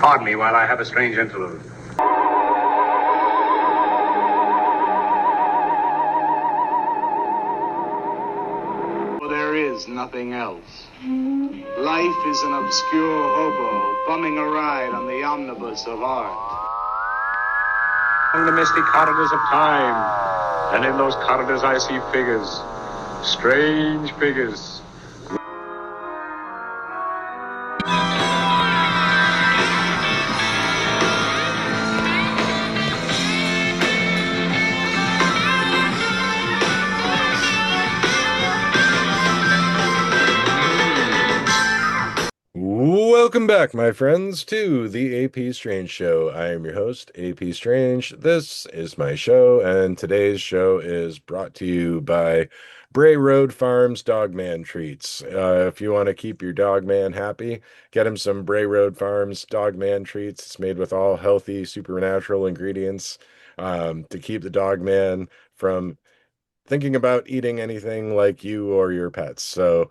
Pardon me while I have a strange interlude. There is nothing else. Life is an obscure hobo bumming a ride on the omnibus of art. Along the misty corridors of time, and in those corridors I see figures, strange figures. Welcome back, my friends, to the AP Strange Show. I am your host, AP Strange. This is my show, and today's show is brought to you by Bray Road Farms Dogman Treats. If you want to keep your dogman happy, get him some Bray Road Farms Dogman Treats. It's made with all healthy, supernatural ingredients to keep the dogman from thinking about eating anything like you or your pets. So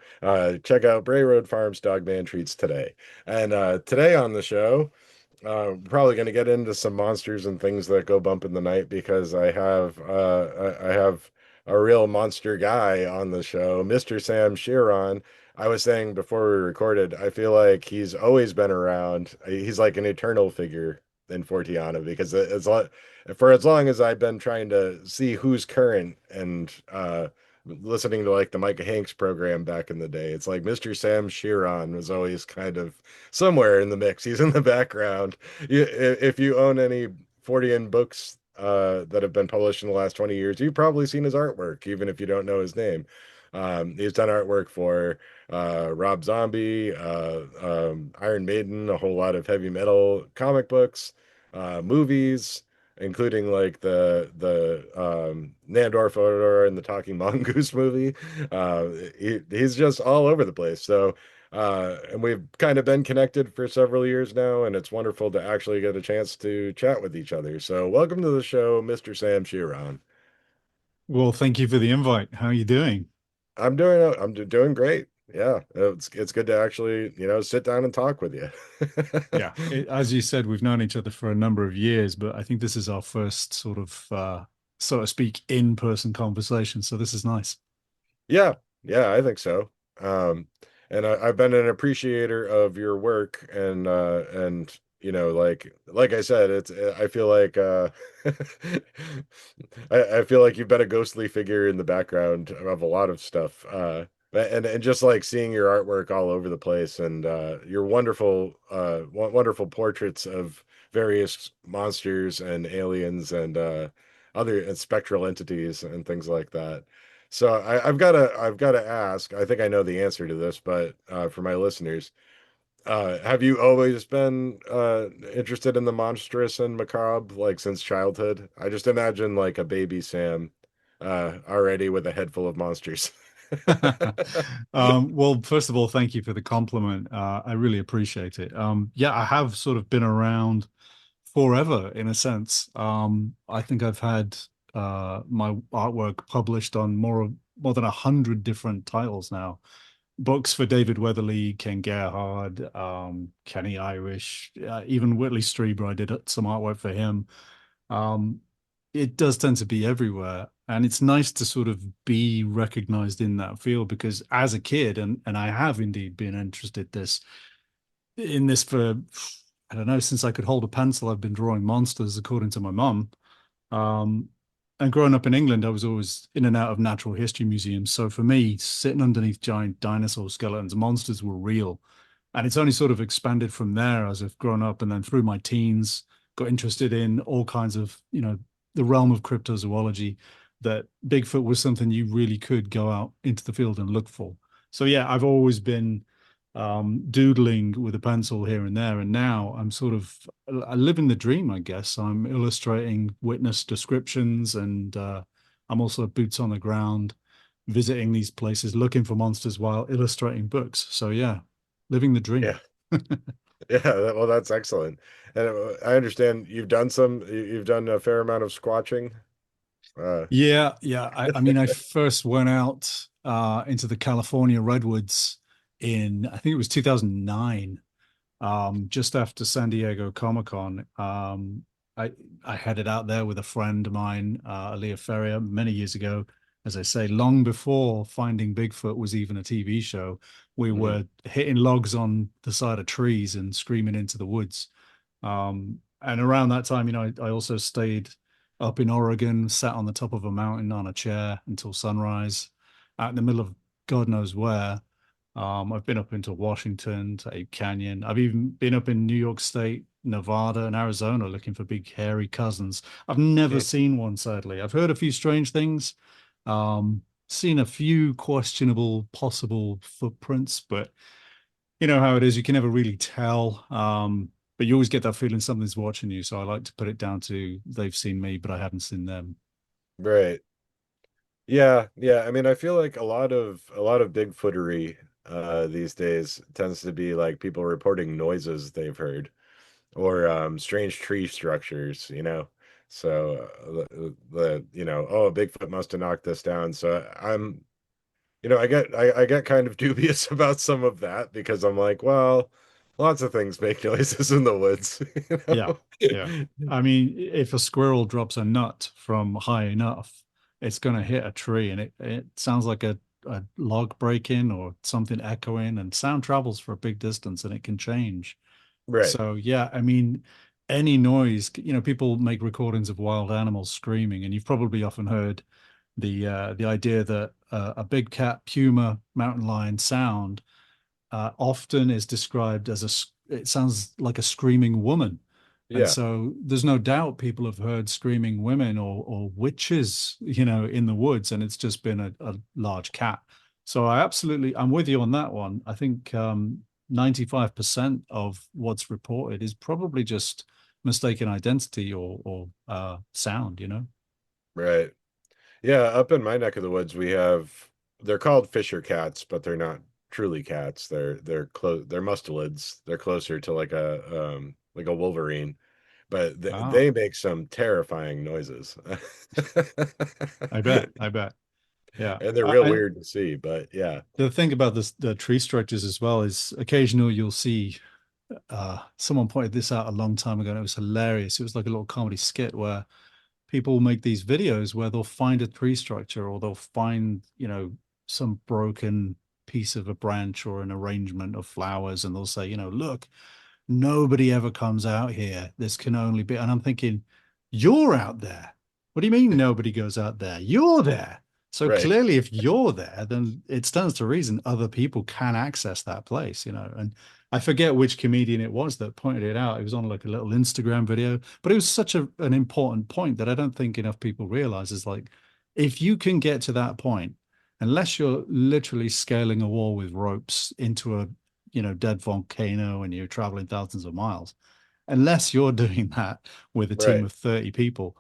check out Bray Road Farms Dogman Treats today. And today on the show, we're probably going to get into some monsters and things that go bump in the night because I have a real monster guy on the show, Mister Sam Shearon. I was saying before we recorded, I feel like he's always been around. He's like an eternal figure in Forteana because for as long as I've been trying to see who's current and listening to like the Micah Hanks program back in the day, it's like Mr. Sam Shearon was always kind of somewhere in the mix. He's in the background. If you own any Fortean books that have been published in the last 20 years, you've probably seen his artwork, even if you don't know his name. He's done artwork for Rob Zombie, Iron Maiden, a whole lot of heavy metal comic books, movies, including like the Nandor Fodor and the Talking Mongoose movie. He's just all over the place. So and we've kind of been connected for several years now, and it's wonderful to actually get a chance to chat with each other. So welcome to the show, Mr. Sam Shearon. Well, thank you for the invite. How are you doing? I'm doing great. Yeah, it's good to actually, sit down and talk with you. Yeah, as you said, we've known each other for a number of years, but I think this is our first sort of, so to speak, in-person conversation. So this is nice. Yeah, yeah, I think so. And I've been an appreciator of your work, and like I said, I feel like I feel like you've been a ghostly figure in the background of a lot of stuff. And just like seeing your artwork all over the place and your wonderful portraits of various monsters and aliens and other and spectral entities and things like that. So I've got to ask. I think I know the answer to this, but for my listeners, have you always been interested in the monstrous and macabre, like since childhood? I just imagine like a baby Sam already with a head full of monsters. Well, first of all, thank you for the compliment. I really appreciate it. Yeah, I have sort of been around forever in a sense. I think I've had my artwork published on more than 100 different titles now. Books for David Weatherly, Ken Gerhard, Kenny Irish, even Whitley Strieber. I did some artwork for him. Um, it does tend to be everywhere, and it's nice to sort of be recognized in that field because as a kid, and I have indeed been interested in this for I don't know, since I could hold a pencil. I've been drawing monsters according to my mum. Um, and growing up in England, I was always in and out of natural history museums. So for me, sitting underneath giant dinosaur skeletons, monsters were real. And it's only sort of expanded from there as I've grown up. And then through my teens, got interested in all kinds of, the realm of cryptozoology, that Bigfoot was something you really could go out into the field and look for. So yeah, I've always been doodling with a pencil here and there. And now I live in the dream, I guess. I'm illustrating witness descriptions, and I'm also boots on the ground, visiting these places, looking for monsters while illustrating books. So yeah, living the dream. Yeah, yeah. Well, that's excellent. And I understand you've done a fair amount of squatching. Uh, Yeah. I mean, I first went out into the California redwoods in, I think it was 2009. just after San Diego Comic-Con. I I headed out there with a friend of mine, Aaliyah Ferrier, many years ago. As I say, long before Finding Bigfoot was even a TV show, we Hmm. were hitting logs on the side of trees and screaming into the woods. And around that time, I also stayed up in Oregon, sat on the top of a mountain on a chair until sunrise, out in the middle of God knows where. I've been up into Washington, to Ape Canyon. I've even been up in New York State, Nevada, and Arizona looking for big hairy cousins. I've never seen one, sadly. I've heard a few strange things, seen a few questionable possible footprints, but you know how it is. You can never really tell. But you always get that feeling something's watching you. So I like to put it down to they've seen me, but I haven't seen them. Right. Yeah, yeah. I mean, I feel like a lot of Bigfootery these days tends to be like people reporting noises they've heard or strange tree structures, you know. So oh, Bigfoot must have knocked this down. So I get kind of dubious about some of that because I'm like, well, lots of things make noises in the woods, you Yeah, yeah. know? I mean, if a squirrel drops a nut from high enough, it's going to hit a tree, and it sounds like a log breaking or something echoing, and sound travels for a big distance, and it can change. Right. So yeah, I mean, any noise, people make recordings of wild animals screaming, and you've probably often heard the idea that a big cat, puma, mountain lion sound often is described as it sounds like a screaming woman. And Yeah. so there's no doubt people have heard screaming women or witches, in the woods, and it's just been a large cat. So I'm with you on that one. I think 95% of what's reported is probably just mistaken identity or sound. Right. Yeah, up in my neck of the woods, they're called fisher cats, but they're not truly cats. They're mustelids. They're closer to like a wolverine, but Ah, they make some terrifying noises. I bet. Yeah. And they're real And weird to see, but yeah. the thing about the tree structures as well is occasionally you'll see someone pointed this out a long time ago and it was hilarious. It was like a little comedy skit where people make these videos where they'll find a tree structure or they'll find, some broken piece of a branch or an arrangement of flowers and they'll say, look, nobody ever comes out here. This can only be, and I'm thinking, you're out there. What do you mean nobody goes out there? You're there. So Right. clearly, if you're there, then it stands to reason other people can access that place. And I forget which comedian it was that pointed it out. It was on like a little Instagram video, but it was such an important point that I don't think enough people realize is like, if you can get to that point, unless you're literally scaling a wall with ropes into a dead volcano and you're traveling thousands of miles, unless you're doing that with a team Right. of 30 people,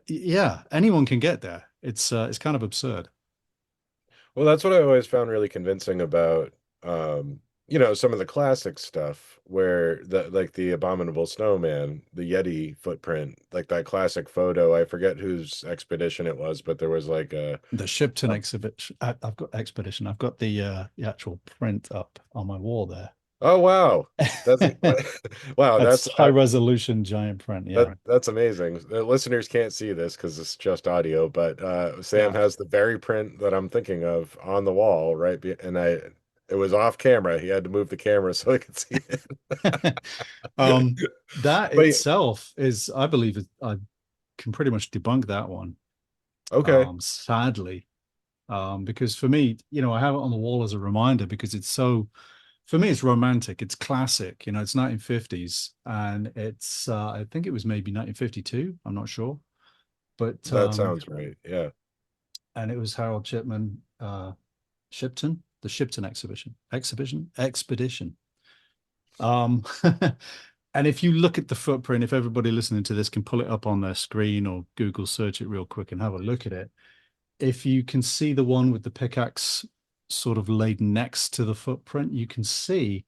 yeah, anyone can get there. It's kind of absurd. Well, that's what I always found really convincing about some of the classic stuff where the abominable snowman, the Yeti footprint, like that classic photo. I forget whose expedition it was, but there was like The Shipton a exhibit. I've got expedition. I've got the actual print up on my wall there. oh wow. That's wow, That's high resolution giant print. Yeah, that's amazing. The listeners can't see this because it's just audio, but Sam yeah. has the very print that I'm thinking of on the wall, right? And it was off camera. He had to move the camera so I could see it. um, that But itself is, I believe, I can pretty much debunk that one. okay, Sadly, because for me, I have it on the wall as a reminder because for me, it's romantic. It's classic. It's 1950s, and it's I think it was maybe 1952. I'm not sure, but that sounds right. Yeah. and it was Harold Shipman, Shipton, the Shipton expedition. Um, and if you look at the footprint, if everybody listening to this can pull it up on their screen or Google search it real quick and have a look at it, if you can see the one with the pickaxe sort of laid next to the footprint, you can see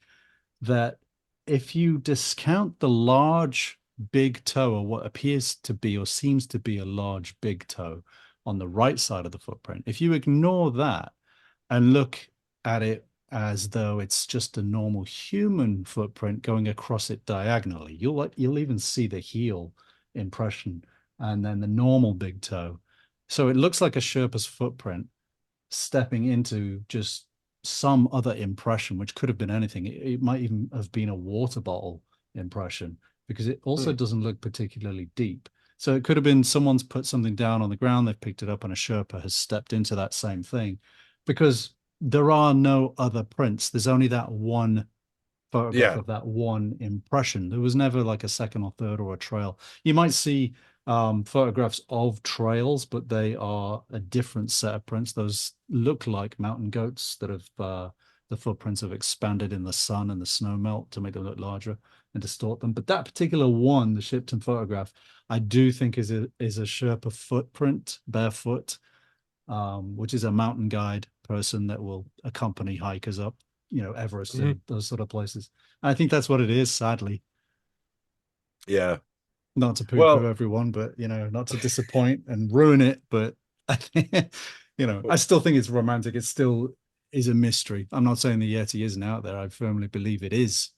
that if you discount the large big toe or what appears to be or seems to be a large big toe on the right side of the footprint, if you ignore that and look at it as though it's just a normal human footprint going across it diagonally. You'll even see the heel impression and then the normal big toe. So it looks like a Sherpa's footprint stepping into just some other impression, which could have been anything. It might even have been a water bottle impression because it also Hmm. doesn't look particularly deep. So it could have been someone's put something down on the ground, they've picked it up, and a Sherpa has stepped into that same thing because there are no other prints. There's only that one photograph Yeah. of that one impression. There was never like a second or third or a trail. You might see photographs of trails, but they are a different set of prints. Those look like mountain goats that have the footprints have expanded in the sun and the snow melt to make them look larger and distort them. But that particular one, the Shipton photograph, I do think is a Sherpa footprint, barefoot, which is a mountain guide person that will accompany hikers up, Everest Mhm. and those sort of places. I think that's what it is, sadly. Yeah. Not to poo-poo Well, everyone, but not to disappoint and ruin it. But I think, I still think it's romantic. It still is a mystery. I'm not saying the Yeti isn't out there. I firmly believe it is.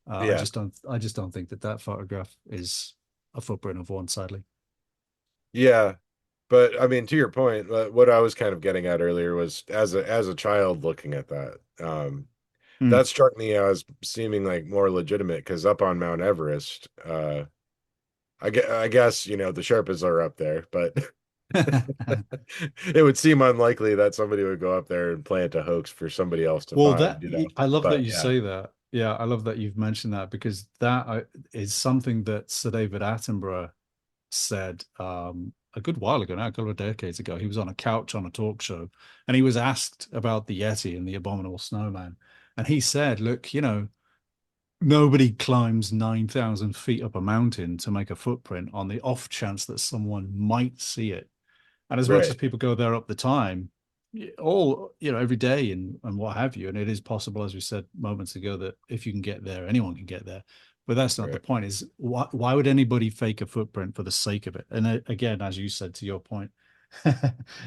I yeah. just don't. I just don't think that photograph is a footprint of one. Sadly. Yeah. But I mean, to your point, what I was kind of getting at earlier was as a child looking at that, Hmm. that struck me as seeming like more legitimate because up on Mount Everest, I guess, the Sherpas are up there, but it would seem unlikely that somebody would go up there and plant a hoax for somebody else to Well, find, I love that But you yeah, say that. Yeah, I love that you've mentioned that because that is something that Sir David Attenborough said a good while ago now, a couple of decades ago. He was on a couch on a talk show and he was asked about the Yeti and the abominable snowman. And he said, look, nobody climbs 9,000 feet up a mountain to make a footprint on the off chance that someone might see it. And as much as right, people go there up the time, all every day and what have you, and it is possible, as we said moments ago, that if you can get there, anyone can get there. But that's not the right, point. Is why would anybody fake a footprint for the sake of it? And again, as you said, to your point,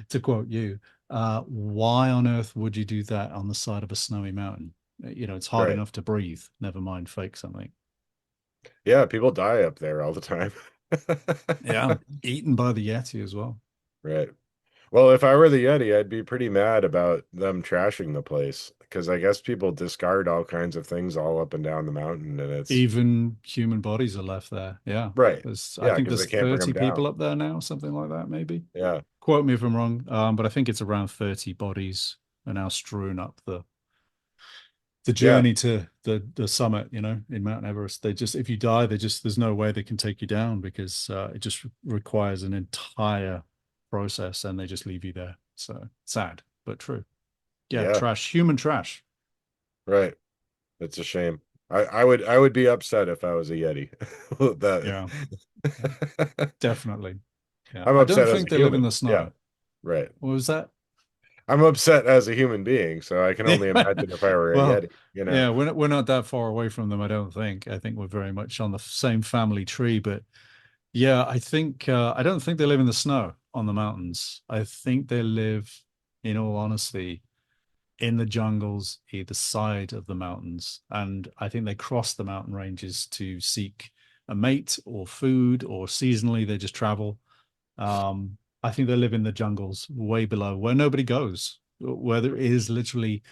to quote you, why on earth would you do that on the side of a snowy mountain? It's hard right. enough to breathe, never mind fake something. Yeah, people die up there all the time. Yeah, eaten by the Yeti as well. Right. Well, if I were the Yeti, I'd be pretty mad about them trashing the place because I guess people discard all kinds of things all up and down the mountain, and it's Even human bodies are left there. Yeah. right. I Yeah, think because they there's can't bring 30 them people down. up there now, something like that, maybe. Yeah, Quote me if I'm wrong, but I think it's around 30 bodies are now strewn up the yeah, journey to the summit, in Mount Everest. They just, if you die, there's no way they can take you down because it just requires an entire process and they just leave you there. So sad, but true. Yeah, yeah. trash, human trash. Right. It's a shame. I would be upset if I was a Yeti. Yeah, That definitely. Yeah. I'm I don't upset as think a they live in human. the Yeah, snow. right. What was that? I'm upset as a human being, so I can only imagine if I were a Well, Yeti. yeah, we're not that far away from them, I don't think. I think we're very much on the same family tree, but yeah, I don't think they live in the snow on the mountains. I think they live, in all honesty, in the jungles either side of the mountains. And I think they cross the mountain ranges to seek a mate or food, or seasonally they just travel. I think they live in the jungles way below where nobody goes, where there is literally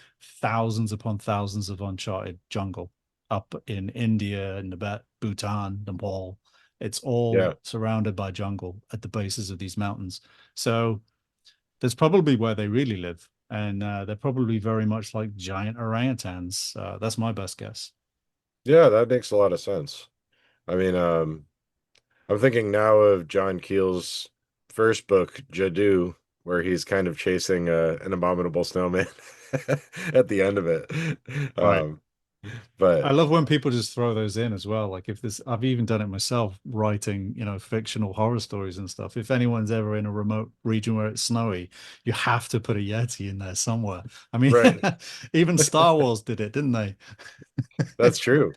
thousands upon thousands of uncharted jungle up in India, Tibet, Bhutan, Nepal. It's all Yeah. surrounded by jungle at the bases of these mountains. So that's probably where they really live. And they're probably very much like giant orangutans. That's my best guess. Yeah, that makes a lot of sense. I mean, I'm thinking now of John Keel's first book, Jadu, where he's kind of chasing an abominable snowman at the end of it. Right. Um, but I love when people just throw those in as well. Like if this, I've even done it myself, writing, fictional horror stories and stuff. If anyone's ever in a remote region where it's snowy, you have to put a Yeti in there somewhere. I mean, right, even Star Wars did it, didn't they? that's true.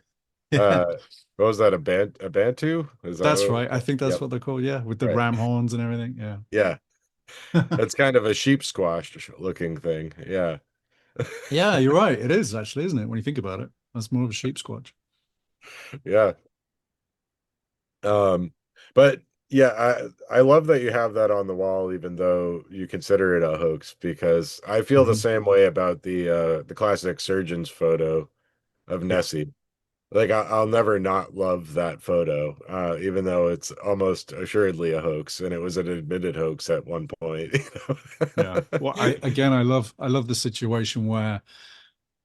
Yeah, Uh, what was that? A Bantu? Is that what that's it was right. I called? think that's Yep. what they're called. Yeah, with the Right. ram horns and everything. Yeah. Yeah. That's kind of a sheep squash looking thing. Yeah. Yeah, you're right. It is actually, isn't it? When you think about it, that's more of a sheep squatch. Yeah. Um, but yeah, I love that you have that on the wall, even though you consider it a hoax, because I feel the Mhm. same way about the classic surgeon's photo of Yeah. Nessie. Like I'll never not love that photo, even though it's almost assuredly a hoax, and it was an admitted hoax at one point. Yeah. Well, I love the situation where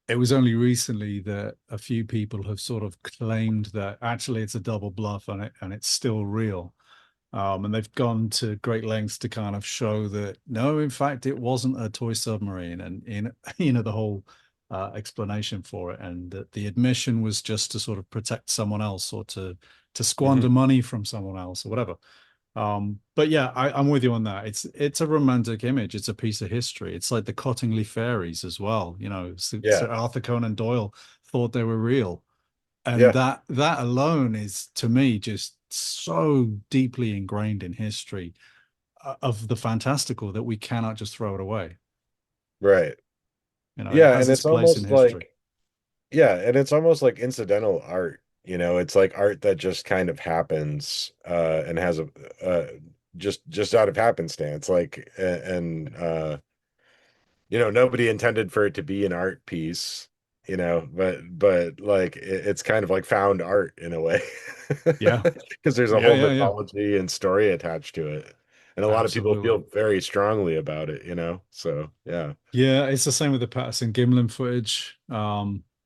it was only recently that a few people have sort of claimed that actually it's a double bluff and it's still real. And they've gone to great lengths to kind of show that no, in fact, it wasn't a toy submarine, and the whole explanation for it, and that the admission was just to sort of protect someone else or to squander Mhm. money from someone else or whatever. But yeah, I'm with you on that. It's a romantic image. It's a piece of history. It's like the Cottingley fairies as well. Sir Yeah, Arthur Conan Doyle thought they were real, and yeah, that alone is to me just so deeply ingrained in history of the fantastical that we cannot just throw it away. right. It Yeah, has and its it's place in almost history. like yeah, and it's almost like incidental art. It's like art that just kind of happens and has a just out of happenstance. Like and nobody intended for it to be an art piece, but like it's kind of like found art in a way. Yeah, Because there's a yeah, whole yeah, yeah. mythology and story attached to it. And a lot of people Absolutely. feel very strongly about it. So yeah. Yeah, it's the same with the Patterson Gimlin footage.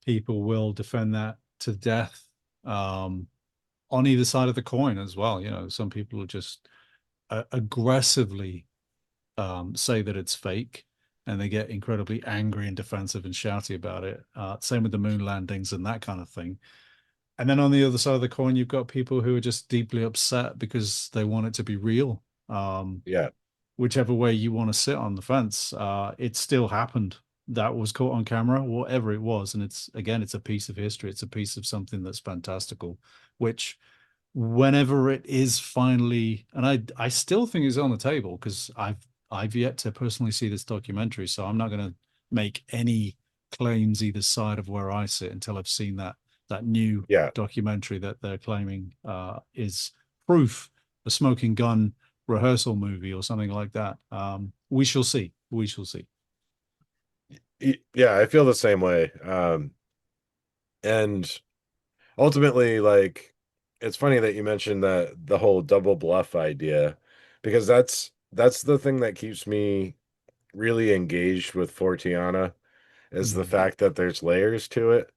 People will defend that to death. On either side of the coin as well. Some people will just aggressively say that it's fake, and they get incredibly angry and defensive and shouty about it. Same with the moon landings and that kind of thing. And then on the other side of the coin, you've got people who are just deeply upset because they want it to be real. Yeah. Whichever way you want to sit on the fence, it still happened. That was caught on camera, whatever it was. And it's a piece of history. It's a piece of something that's fantastical, which whenever it is finally, and I still think it's on the table because I've yet to personally see this documentary, so I'm not going to make any claims either side of where I sit until I've seen that new Yeah. documentary that they're claiming is proof, a smoking gun rehearsal movie or something like that. We shall see. We shall see. Yeah, I feel the same way. And ultimately, like, it's funny that you mentioned that the whole double bluff idea, because that's the thing that keeps me really engaged with Forteana, is the Mm. fact that there's layers to it,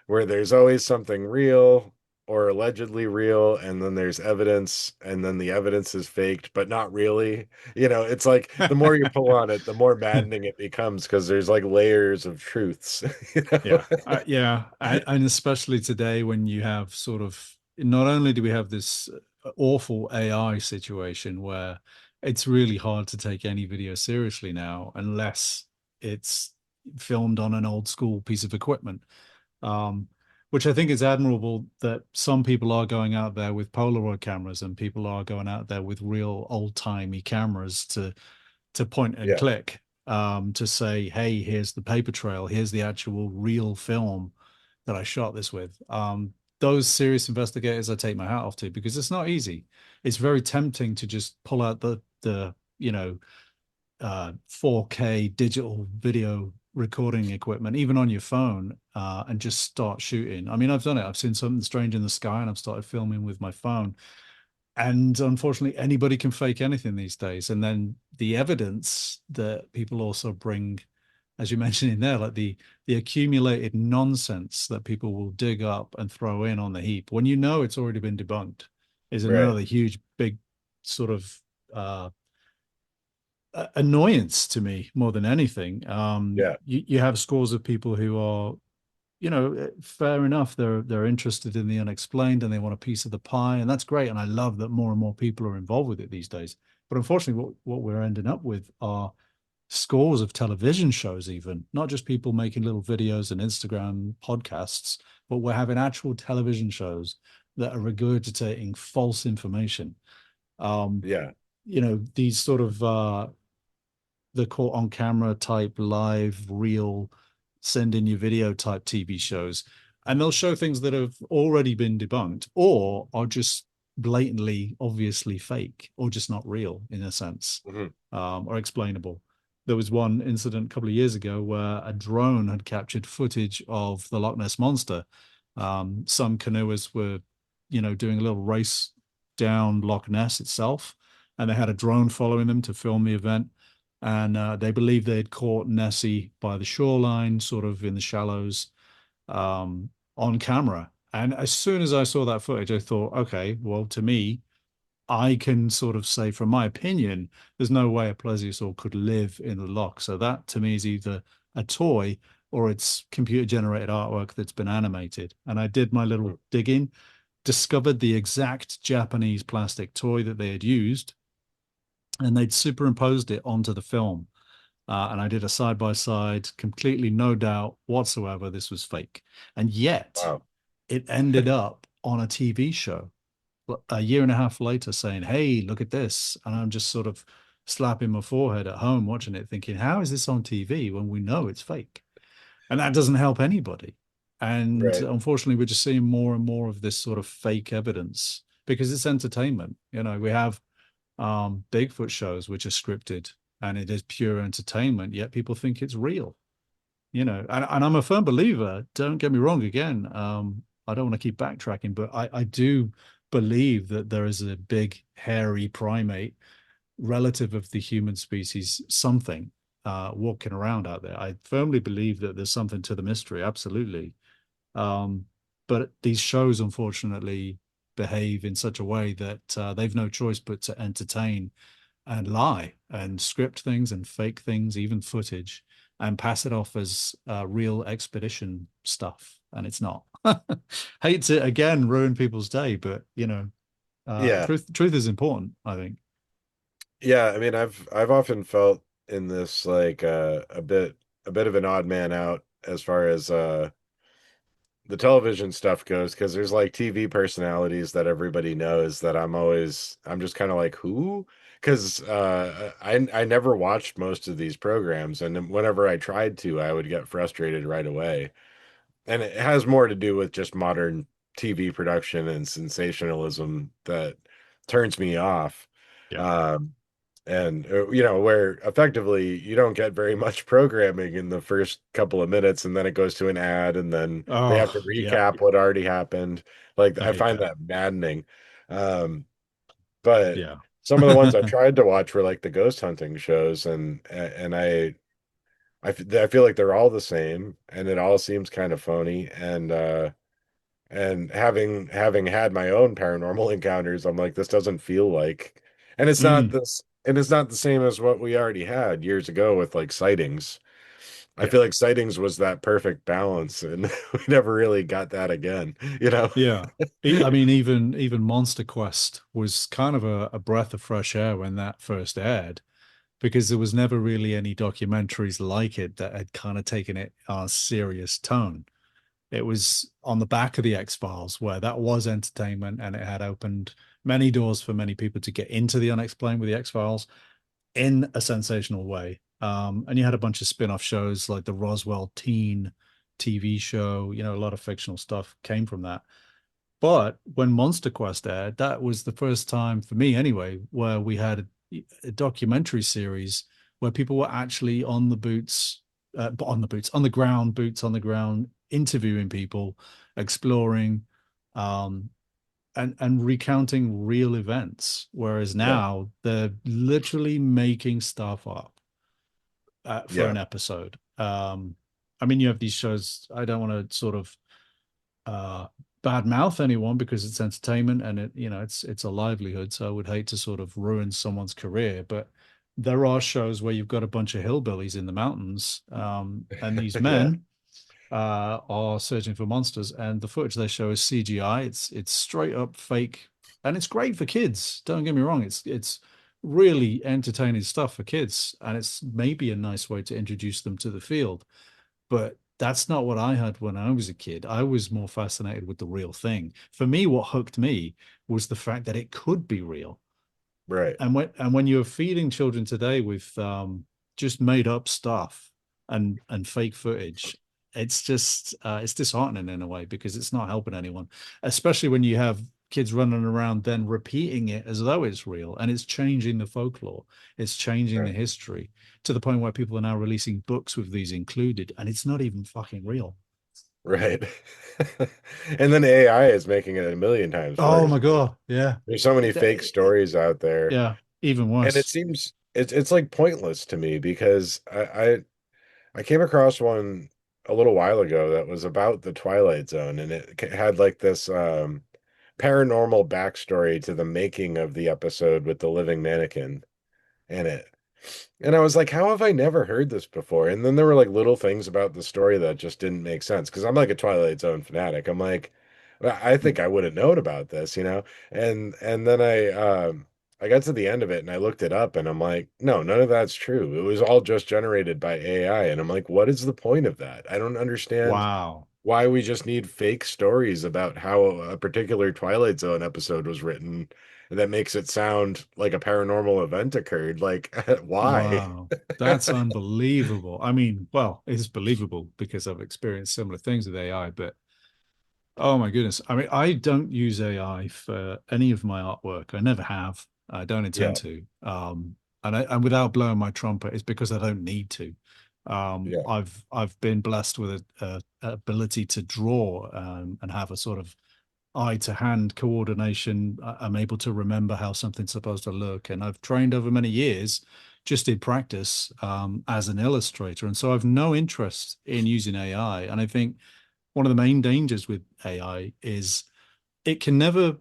where there's always something real or allegedly real, and then there's evidence, and then the evidence is faked, but not really. It's like the more you pull on it, the more maddening it becomes because there's like layers of truths, you know? Yeah, yeah, and especially today when you have sort of not only do we have this awful AI situation where it's really hard to take any video seriously now unless it's filmed on an old school piece of equipment, um, which I think is admirable that some people are going out there with Polaroid cameras and people are going out there with real old timey cameras to point and Yeah, click, to say, hey, here's the paper trail, here's the actual real film that I shot this with. Those serious investigators I take my hat off to because it's not easy. It's very tempting to just pull out the 4K digital video recording equipment, even on your phone, and just start shooting. I mean, I've done it. I've seen something strange in the sky and I've started filming with my phone, and unfortunately, anybody can fake anything these days. And then the evidence that people also bring, as you mentioned in there, like the accumulated nonsense that people will dig up and throw in on the heap when it's already been debunked, is right. another huge, big sort of annoyance to me more than anything. Yeah, You have scores of people who are, fair enough. They're interested in the unexplained and they want a piece of the pie, and that's great. And I love that more and more people are involved with it these days. But unfortunately, what we're ending up with are scores of television shows, even not just people making little videos and Instagram podcasts, but we're having actual television shows that are regurgitating false information. Um, yeah, these sort of the caught on camera type live real send in your video type TV shows, and they'll show things that have already been debunked or are just blatantly, obviously fake or just not real in a sense, Mhm. or explainable. There was one incident a couple of years ago where a drone had captured footage of the Loch Ness monster. Some canoeists were, doing a little race down Loch Ness itself, and they had a drone following them to film the event. And they believed they had caught Nessie by the shoreline, sort of in the shallows, on camera. And as soon as I saw that footage, I thought, okay, well, to me, I can sort of say, from my opinion, there's no way a plesiosaur could live in the loch. So that to me is either a toy or it's computer generated artwork that's been animated. And I did my little digging, discovered the exact Japanese plastic toy that they had used, and they'd superimposed it onto the film. And I did a side by side, completely no doubt whatsoever this was fake. And yet Wow. it ended up on a TV show a year and a half later saying, hey, look at this. And I'm just sort of slapping my forehead at home watching it, thinking, how is this on TV when we know it's fake? And that doesn't help anybody. And Right. unfortunately, we're just seeing more and more of this sort of fake evidence because it's entertainment. We have Bigfoot shows which are scripted and it is pure entertainment, yet people think it's real. And I'm a firm believer, don't get me wrong again. I don't want to keep backtracking, but I do believe that there is a big hairy primate relative of the human species, something walking around out there. I firmly believe that there's something to the mystery, absolutely. But these shows, unfortunately, behave in such a way that they've no choice but to entertain and lie and script things and fake things, even footage, and pass it off as real expedition stuff. And it's not. Hate to again ruin people's day, but Yeah. truth is important, I think. Yeah, I mean, I've often felt in this like a bit of an odd man out as far as the television stuff goes, because there's like TV personalities that everybody knows that I'm just kind of like, who? Because I never watched most of these programs, and then whenever I tried to, I would get frustrated right away. And it has more to do with just modern TV production and sensationalism that turns me off. Yeah. Um, and where effectively you don't get very much programming in the first couple of minutes, and then it goes to an ad, and then they have to Oh, yeah. recap what already happened. Like, I I hate find that. that maddening. um but Yeah. some of the ones I tried to watch were like the ghost hunting shows, and I feel like they're all the same, and it all seems kind of phony. And having had my own paranormal encounters, I'm like, this doesn't feel like, and Mm, it's not the same as what we already had years ago with like sightings. I yeah. feel like sightings was that perfect balance, and we never really got that again, you know? Yeah. I mean, even Monster Quest was kind of a breath of fresh air when that first aired, because there was never really any documentaries like it that had kind of taken it on a serious tone. It was on the back of the X-Files where that was entertainment and it had opened many doors for many people to get into the unexplained with the X-Files in a sensational way. And you had a bunch of spin-off shows like the Roswell Teen TV show, a lot of fictional stuff came from that. But when Monster Quest aired, that was the first time for me anyway, where we had a documentary series where people were actually on the ground, boots on the ground, interviewing people, exploring, um, and recounting real events. Whereas Yeah, now they're literally making stuff up for yeah, an episode. I mean, you have these shows. I don't want to sort of uh, bad mouth anyone because it's entertainment and it's a livelihood. So I would hate to sort of ruin someone's career, but there are shows where you've got a bunch of hillbillies in the mountains, and these yeah, men are searching for monsters, and the footage they show is CGI. It's straight up fake, and it's great for kids. Don't get me wrong. It's really entertaining stuff for kids, and it's maybe a nice way to introduce them to the field. But that's not what I had when I was a kid. I was more fascinated with the real thing. For me, what hooked me was the fact that it could be real. right. And when you're feeding children today with just made up stuff and fake footage, it's just it's disheartening in a way because it's not helping anyone, especially when you have kids running around then repeating it as though it's real, and it's changing the folklore, it's changing the Right. history to the point where people are now releasing books with these included, and it's not even fucking real. Right. And then AI is making it a million times Oh worse. my God. Yeah. There's so many fake It- stories out there. yeah. Even And it worse. seems it's like pointless to me because I came across one a little while ago that was about the Twilight Zone, and it had like this paranormal backstory to the making of the episode with the living mannequin in it. And I was like, how have I never heard this before? And then there were like little things about the story that just didn't make sense because I'm like a Twilight Zone fanatic. I'm like, "Well, I think I would have known about this, you know?" And then I got to the end of it and I looked it up and I'm like, no, none of that's true. It was all just generated by AI. And I'm like, what is the point of that? I don't understand Wow. why we just need fake stories about how a particular Twilight Zone episode was written that makes it sound like a paranormal event occurred. Like, why? Wow. That's unbelievable. I mean, well, it's believable because I've experienced similar things with AI, but oh my goodness. I mean, I don't use AI for any of my artwork. I never have. I don't intend Yeah, to. And without blowing my trumpet, it's because I don't need to. yeah, I've been blessed with a ability to draw and have a sort of eye to hand coordination. I'm able to remember how something's supposed to look, and I've trained over many years just in practice as an illustrator, and so I've no interest in using AI. And I think one of the main dangers with AI is it can never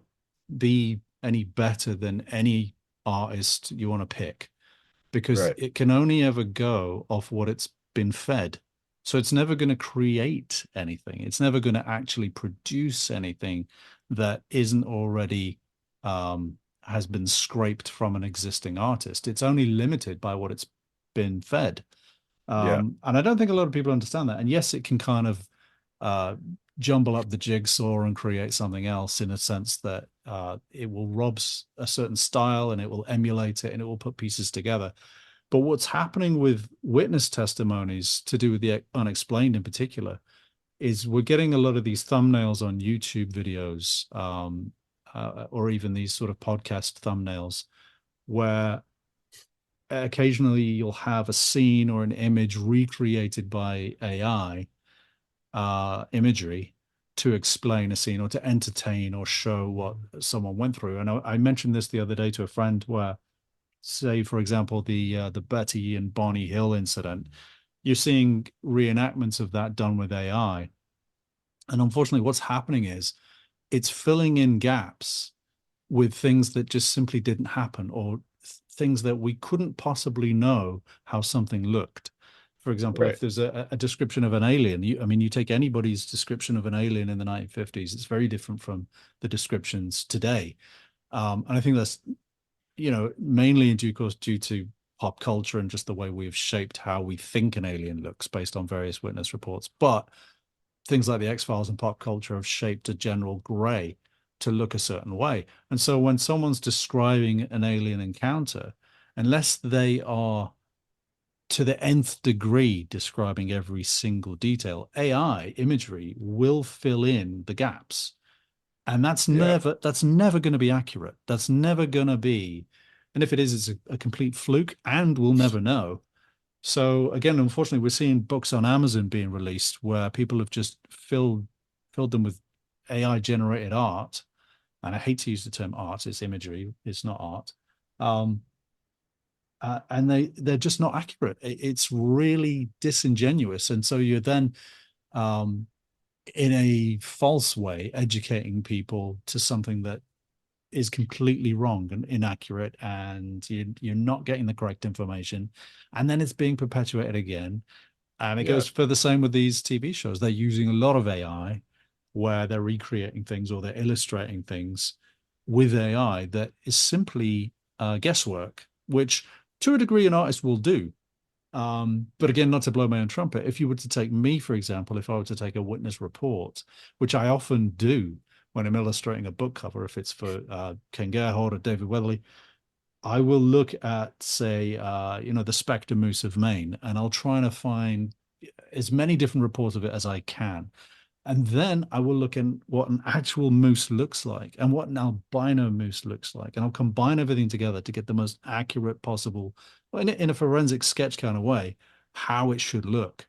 be any better than any artist you want to pick because right. it can only ever go off what it's been fed. So it's never going to create anything. It's never going to actually produce anything that isn't already has been scraped from an existing artist. It's only limited by what it's been fed. Yeah, And I don't think a lot of people understand that. And yes, it can kind of uh, jumble up the jigsaw and create something else in a sense that it will rob a certain style and it will emulate it and it will put pieces together. But what's happening with witness testimonies to do with the unexplained in particular is we're getting a lot of these thumbnails on YouTube videos or even these sort of podcast thumbnails where occasionally you'll have a scene or an image recreated by AI imagery to explain a scene or to entertain or show what someone went through. And I mentioned this the other day to a friend where, say, for example, the Betty and Bonnie Hill incident, you're seeing reenactments of that done with AI. And unfortunately, what's happening is it's filling in gaps with things that just simply didn't happen or things that we couldn't possibly know how something looked. For example, right. if there's a description of an alien, I mean, you take anybody's description of an alien in the 1950s, it's very different from the descriptions today. And I think that's, mainly in due course due to pop culture and just the way we've shaped how we think an alien looks based on various witness reports. But things like the X-Files and pop culture have shaped a general gray to look a certain way. And so when someone's describing an alien encounter, unless they are to the nth degree describing every single detail, AI imagery will fill in the gaps. And Yeah, that's never going to be accurate. That's never going to be, and if it is, it's a complete fluke, and we'll never know. So again, unfortunately, we're seeing books on Amazon being released where people have just filled them with AI generated art. And I hate to use the term art; it's imagery, it's not art. Um, and they're just not accurate. It's really disingenuous, and so you're then um, in a false way educating people to something that is completely wrong and inaccurate, and you're not getting the correct information, and then it's being perpetuated again. And it yeah, goes for the same with these TV shows. They're using a lot of AI where they're recreating things or they're illustrating things with AI that is simply guesswork, which to a degree an artist will do. But again, not to blow my own trumpet, if you were to take me, for example, if I were to take a witness report, which I often do when I'm illustrating a book cover, if it's for Ken Gerhardt or David Weatherly, I will look at, say, the Spectre Moose of Maine, and I'll try to find as many different reports of it as I can. And then I will look at what an actual moose looks like and what an albino moose looks like. And I'll combine everything together to get the most accurate possible, well, in a forensic sketch kind of way, how it should look.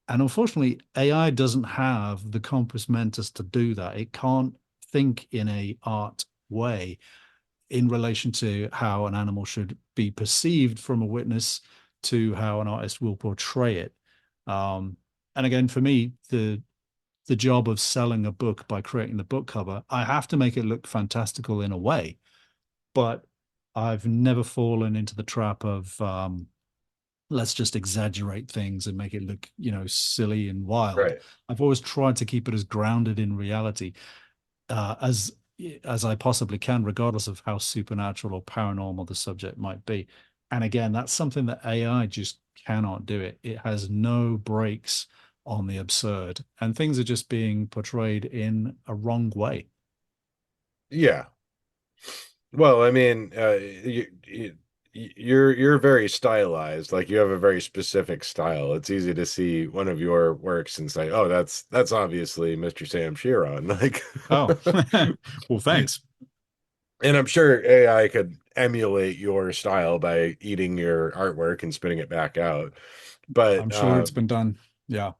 And unfortunately, AI doesn't have the compos mentis to do that. It can't think in a art way in relation to how an animal should be perceived from a witness to how an artist will portray it. And again, for me, the job of selling a book by creating the book cover, I have to make it look fantastical in a way, but I've never fallen into the trap of let's just exaggerate things and make it look, silly and wild. Right. I've always tried to keep it as grounded in reality as I possibly can, regardless of how supernatural or paranormal the subject might be. And again, that's something that AI just cannot do. It has no brakes on the absurd, and things are just being portrayed in a wrong way. Yeah. Well, I mean, you're very stylized. Like you have a very specific style. It's easy to see one of your works and say, "Oh, that's obviously Mr. Sam Shearon." Like, Oh, well, thanks. and I'm sure AI could emulate your style by eating your artwork and spitting it back out. I'm But sure it's been done. Yeah,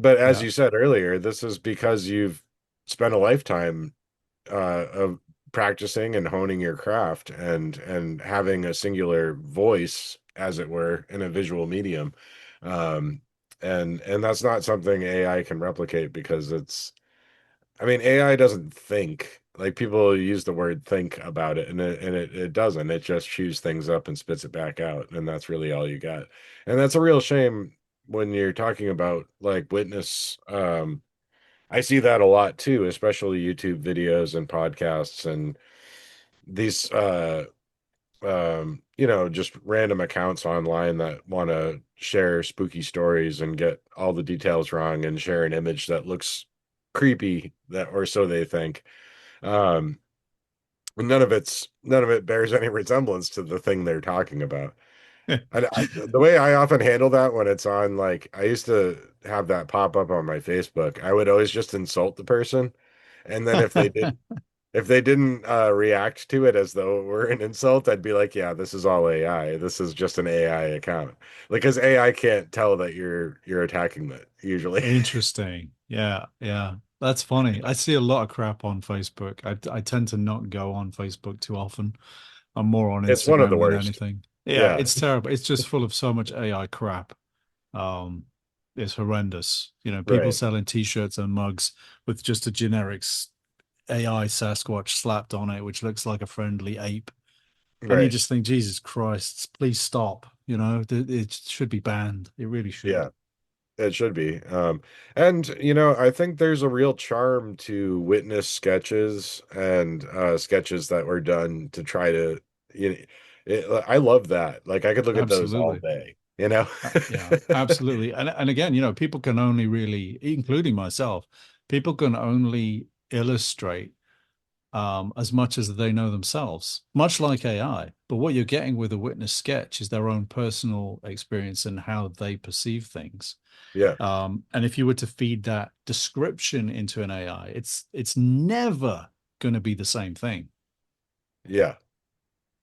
as yeah, you said earlier, this is because you've spent a lifetime of practicing and honing your craft and having a singular voice, as it were, in a visual medium. Um, and that's not something AI can replicate because I mean, AI doesn't think. Like people use the word think about it, and it doesn't. It just chews things up and spits it back out, and that's really all you got. And that's a real shame when you're talking about like witness. I see that a lot too, especially YouTube videos and podcasts and these just random accounts online that want to share spooky stories and get all the details wrong and share an image that looks creepy, that or so they think. Um none of it bears any resemblance to the thing they're talking about. The way I often handle that when it's on, like, I used to have that pop up on my Facebook. I would always just insult the person, and then if they didn't react to it as though it were an insult, I'd be like, yeah, this is all AI. This is just an AI account. Like, because AI can't tell that you're attacking that usually. Interesting. Yeah, yeah. That's funny. I see a lot of crap on Facebook. I tend to not go on Facebook too often. I'm more on It's one of the Instagram than worst. anything. Yeah, Yeah, it's terrible. It's just full of so much AI crap. Um, it's horrendous. People right, selling t-shirts and mugs with just a generic AI Sasquatch slapped on it, which looks like a friendly ape. And you right. just think, Jesus Christ, please stop. It should be banned. It really should. Yeah, it should be. And I think there's a real charm to witness sketches and sketches that were done to try to, you know, I love that. Like I could look at those all Absolutely. day, you know? Yeah, absolutely. And again, people can only really, including myself, people can only illustrate as much as they know themselves, much like AI. But what you're getting with a witness sketch is their own personal experience and how they perceive things. Yeah, And if you were to feed that description into an AI, it's never going to be the same thing. yeah,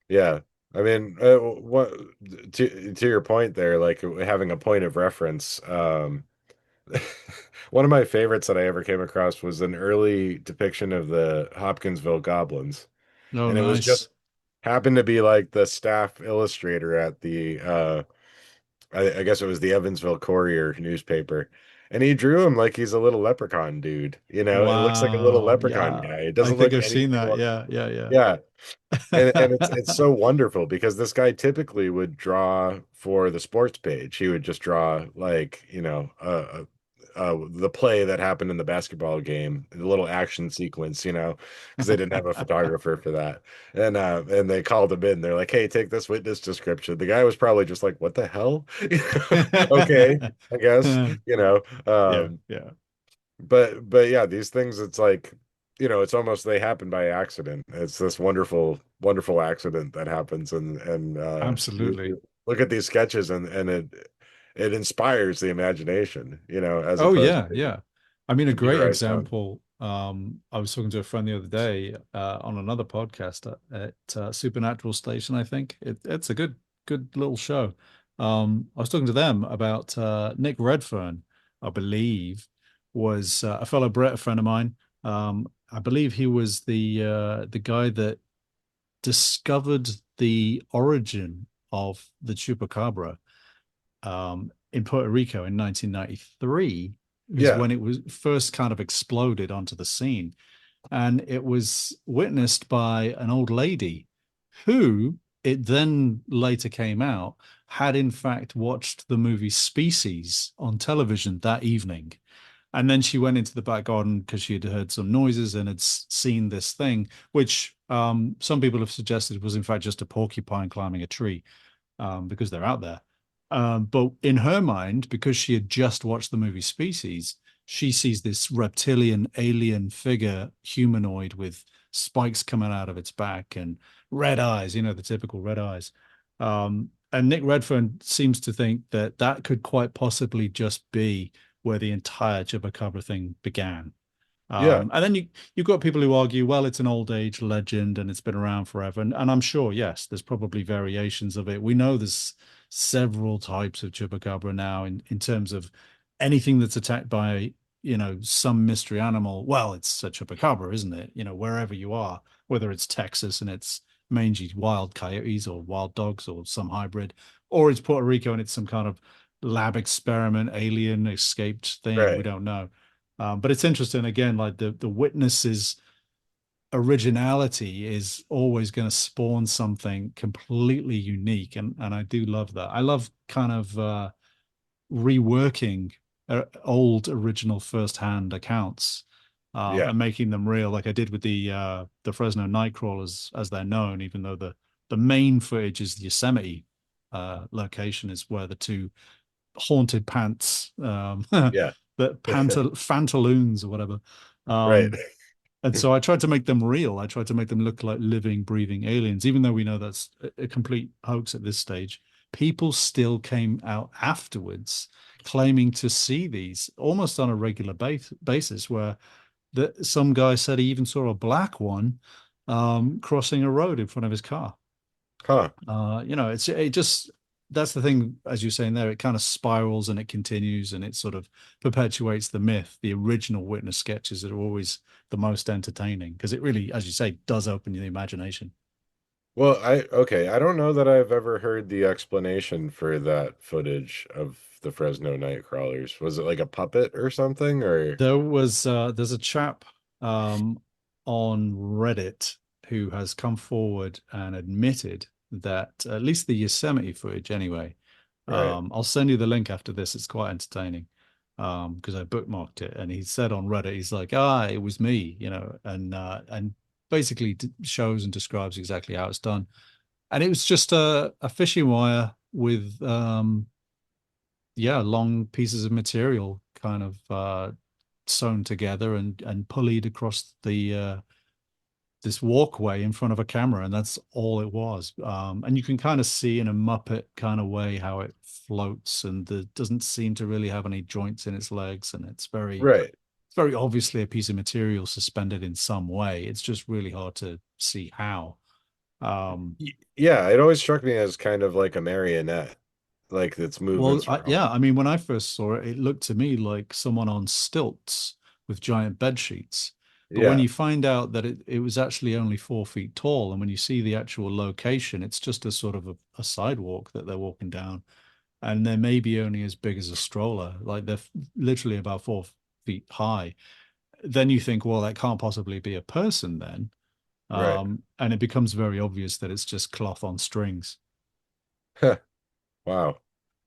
yeah. I mean, what to your point there, like having a point of reference. One of my favorites that I ever came across was an early depiction of the Hopkinsville goblins, Oh, and it was just nice. happened to be like the staff illustrator at the I guess it was the Evansville Courier newspaper. And he drew him like he's a little leprechaun dude. It looks like a little Wow. leprechaun Yeah. guy. It I doesn't think look I've seen anything that. like, Yeah. Yeah. yeah. And it's Yeah. so wonderful because this guy typically would draw for the sports page. He would just draw like, the play that happened in the basketball game, the little action sequence, because they didn't have a photographer for that. And they called him in. They're like, "Hey, take this witness description." The guy was probably just like, "What the hell?" Okay, I guess, Yeah. Yeah. but yeah, these things, it's like, it's almost they happen by accident. It's this wonderful, wonderful accident that happens, and you Absolutely. look at these sketches, and it inspires the imagination, as Oh opposed yeah, yeah. I mean, a to great mere eyes. example. I was talking to a friend the other day on another podcast at Supernatural Station. I think it's a good little show. I was talking to them about Nick Redfern, I believe, was a fellow Brit, a friend of mine. I believe he was the guy that discovered the origin of the chupacabra in Puerto Rico in 1993 is Yeah, when it was first kind of exploded onto the scene. And it was witnessed by an old lady who, it then later came out, had in fact watched the movie Species on television that evening. And then she went into the back garden because she had heard some noises and had seen this thing, which some people have suggested was in fact just a porcupine climbing a tree because they're out there. But in her mind, because she had just watched the movie Species, she sees this reptilian alien figure, humanoid with spikes coming out of its back and red eyes, the typical red eyes. And Nick Redfern seems to think that that could quite possibly just be where the entire Chupacabra thing began. yeah, And then you've got people who argue, well, it's an old age legend and it's been around forever. And I'm sure, yes, there's probably variations of it. We know there's several types of chupacabra now in terms of anything that's attacked by, some mystery animal. Well, it's a chupacabra, isn't it? Wherever you are, whether it's Texas and it's mangy wild coyotes or wild dogs or some hybrid, or it's Puerto Rico and it's some kind of lab experiment, alien escaped thing. We right. don't know. But it's interesting again, like the witness's originality is always going to spawn something completely unique, and I do love that. I love kind of reworking old original first-hand accounts Yeah, and making them real, like I did with the Fresno Nightcrawlers, as they're known, even though the main footage is the Yosemite location is where the two haunted pants, yeah, the pantaloons or whatever. right. And so I tried to make them real. I tried to make them look like living, breathing aliens, even though we know that's a complete hoax at this stage. People still came out afterwards claiming to see these almost on a regular basis, where some guy said he even saw a black one crossing a road in front of his car. Huh. It just that's the thing, as you're saying there, it kind of spirals and it continues and it sort of perpetuates the myth. The original witness sketches are always the most entertaining because it really, as you say, does open the imagination. Well, I don't know that I've ever heard the explanation for that footage of the Fresno Nightcrawlers. Was it like a puppet or something, or There's a chap um on Reddit who has come forward and admitted that at least the Yosemite footage anyway. right, I'll send you the link after this. It's quite entertaining. Because I bookmarked it and he said on Reddit, he's like, it was me, and basically shows and describes exactly how it's done. And it was just a fishing wire with long pieces of material kind of sewn together and pulleyed across the this walkway in front of a camera, and that's all it was. And you can kind of see in a Muppet kind of way how it floats, and it doesn't seem to really have any joints in its legs, and right. it's very obviously a piece of material suspended in some way. It's just really hard to see how. Um, Yeah, it always struck me as kind of like a marionette, like its movements were all. yeah, I mean, when I first saw it, it looked to me like someone on stilts with giant bed sheets. But when Yeah, you find out that it was actually only 4 feet tall, and when you see the actual location, it's just a sort of a sidewalk that they're walking down, and they're maybe only as big as a stroller, like they're literally about 4 feet high. Then you think, well, that can't possibly be a person then. right. And it becomes very obvious that it's just cloth on strings. Wow.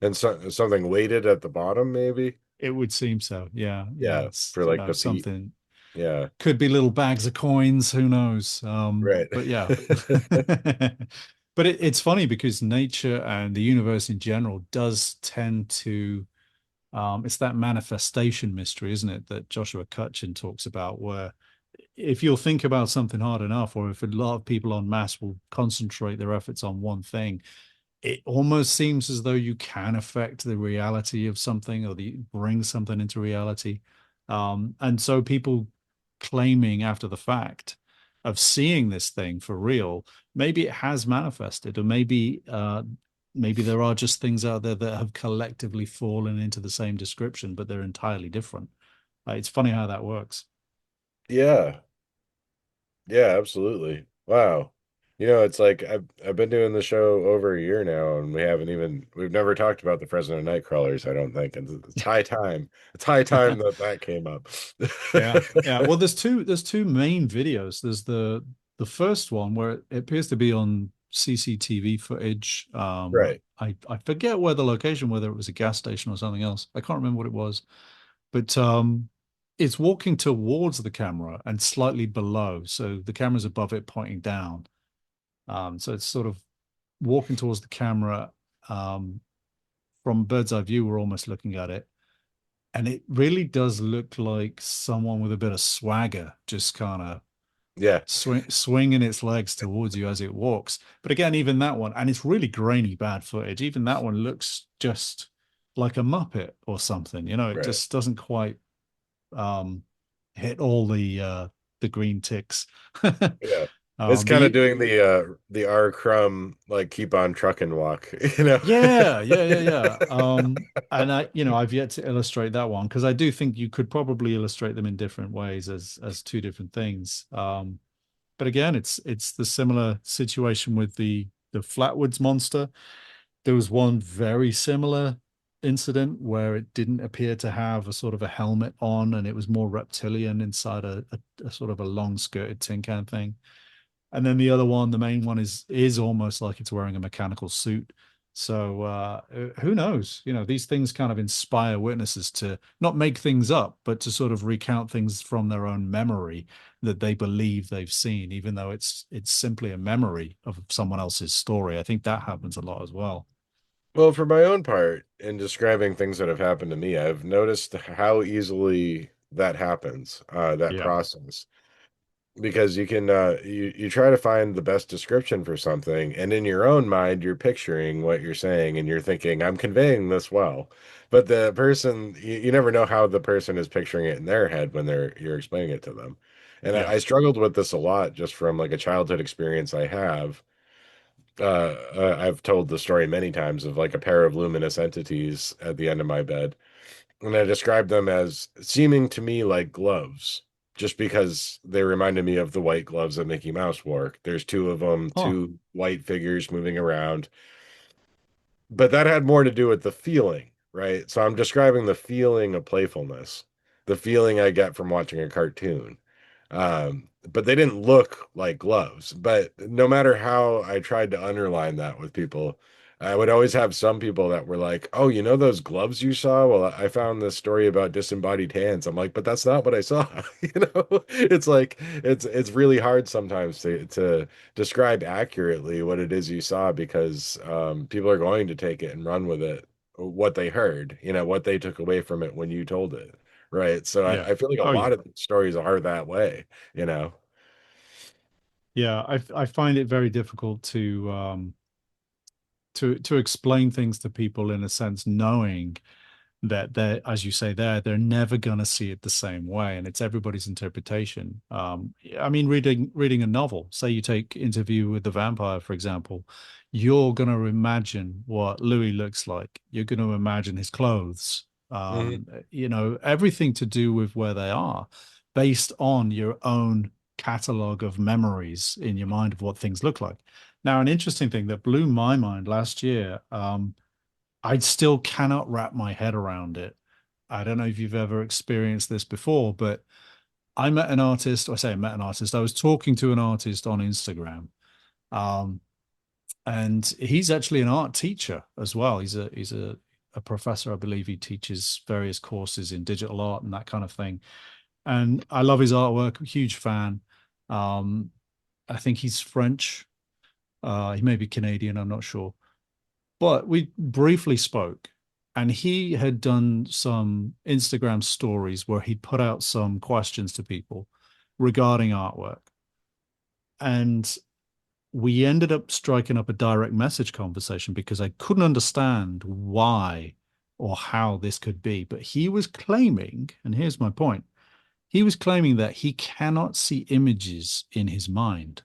And something weighted at the bottom, maybe? It would seem so. Yeah. Yeah. Yeah, It's, for like the feet. something Yeah, could be little bags of coins, who knows? right. But yeah. But it's funny because nature and the universe in general does tend to it's that manifestation mystery, isn't it, that Joshua Cutchin talks about, where if you'll think about something hard enough, or if a lot of people en masse will concentrate their efforts on one thing, it almost seems as though you can affect the reality of something or bring something into reality. And so people claiming after the fact of seeing this thing for real, maybe it has manifested, or maybe there are just things out there that have collectively fallen into the same description, but they're entirely different. It's funny how that works. Yeah. Yeah, absolutely. Wow. It's like I've been doing the show over a year now, and we've never talked about the Fresno Nightcrawlers, I don't think. And it's high time. It's high time that that came up. Yeah, yeah. Well, there's two main videos. There's the first one where it appears to be on CCTV footage. Right. I forget where the location, whether it was a gas station or something else. I can't remember what it was, but it's walking towards the camera and slightly below, so the camera's above it, pointing down. So it's sort of walking towards the camera. Um, from bird's eye view, we're almost looking at it, and it really does look like someone with a bit of swagger, just kind of Yeah. swinging its legs towards you as it walks. But again, even that one, and it's really grainy, bad footage. Even that one looks just like a Muppet or something. It Right. just doesn't quite um, hit all the green ticks. Yeah. It's kind of The doing the R. Crumb like keep on trucking walk, Yeah, yeah, yeah, yeah. And I've yet to illustrate that one because I do think you could probably illustrate them in different ways as two different things. But again, it's the similar situation with the Flatwoods monster. There was one very similar incident where it didn't appear to have a sort of a helmet on, and it was more reptilian inside a sort of a long skirted tin can thing. And then the other one, the main one, is almost like it's wearing a mechanical suit. So who knows? These things kind of inspire witnesses to not make things up, but to sort of recount things from their own memory that they believe they've seen, even though it's simply a memory of someone else's story. I think that happens a lot as well. Well, for my own part, in describing things that have happened to me, I've noticed how easily that happens, that Yeah, process. Because you try to find the best description for something, and in your own mind you're picturing what you're saying, and you're thinking, I'm conveying this well. But the person, you never know how the person is picturing it in their head when you're explaining it to them. And yeah, I struggled with this a lot just from like a childhood experience I have. I've told the story many times of like a pair of luminous entities at the end of my bed, and I described them as seeming to me like gloves, just because they reminded me of the white gloves that Mickey Mouse wore. There's two of them, huh, two white figures moving around. But that had more to do with the feeling, right? So I'm describing the feeling of playfulness, the feeling I get from watching a cartoon. But they didn't look like gloves. But no matter how I tried to underline that with people, I would always have some people that were like, "Oh, you know those gloves you saw? Well, I found this story about disembodied hands." I'm like, "But that's not what I saw." It's like it's really hard sometimes to describe accurately what it is you saw because people are going to take it and run with it, what they heard, what they took away from it when you told it. Right. So yeah. I feel like a Oh lot yeah. of stories are that way, you know? Yeah, I find it very difficult to explain things to people in a sense, knowing that as you say they're never going to see it the same way, and it's everybody's interpretation. I mean, reading a novel, say you take Interview with the Vampire, for example, you're going to imagine what Louis looks like. You're going to imagine his clothes, Hmm. everything to do with where they are, based on your own catalog of memories in your mind of what things look like. Now, an interesting thing that blew my mind last year, I still cannot wrap my head around it. I don't know if you've ever experienced this before, but I met an artist. I say I met an artist. I was talking to an artist on Instagram, um, and he's actually an art teacher as well. He's a professor, I believe. He teaches various courses in digital art and that kind of thing. And I love his artwork. Huge fan. Um, I think he's French. He may be Canadian. I'm not sure. But we briefly spoke, and he had done some Instagram stories where he'd put out some questions to people regarding artwork. And we ended up striking up a direct message conversation because I couldn't understand why or how this could be. But he was claiming, and here's my point, he was claiming that he cannot see images in his mind.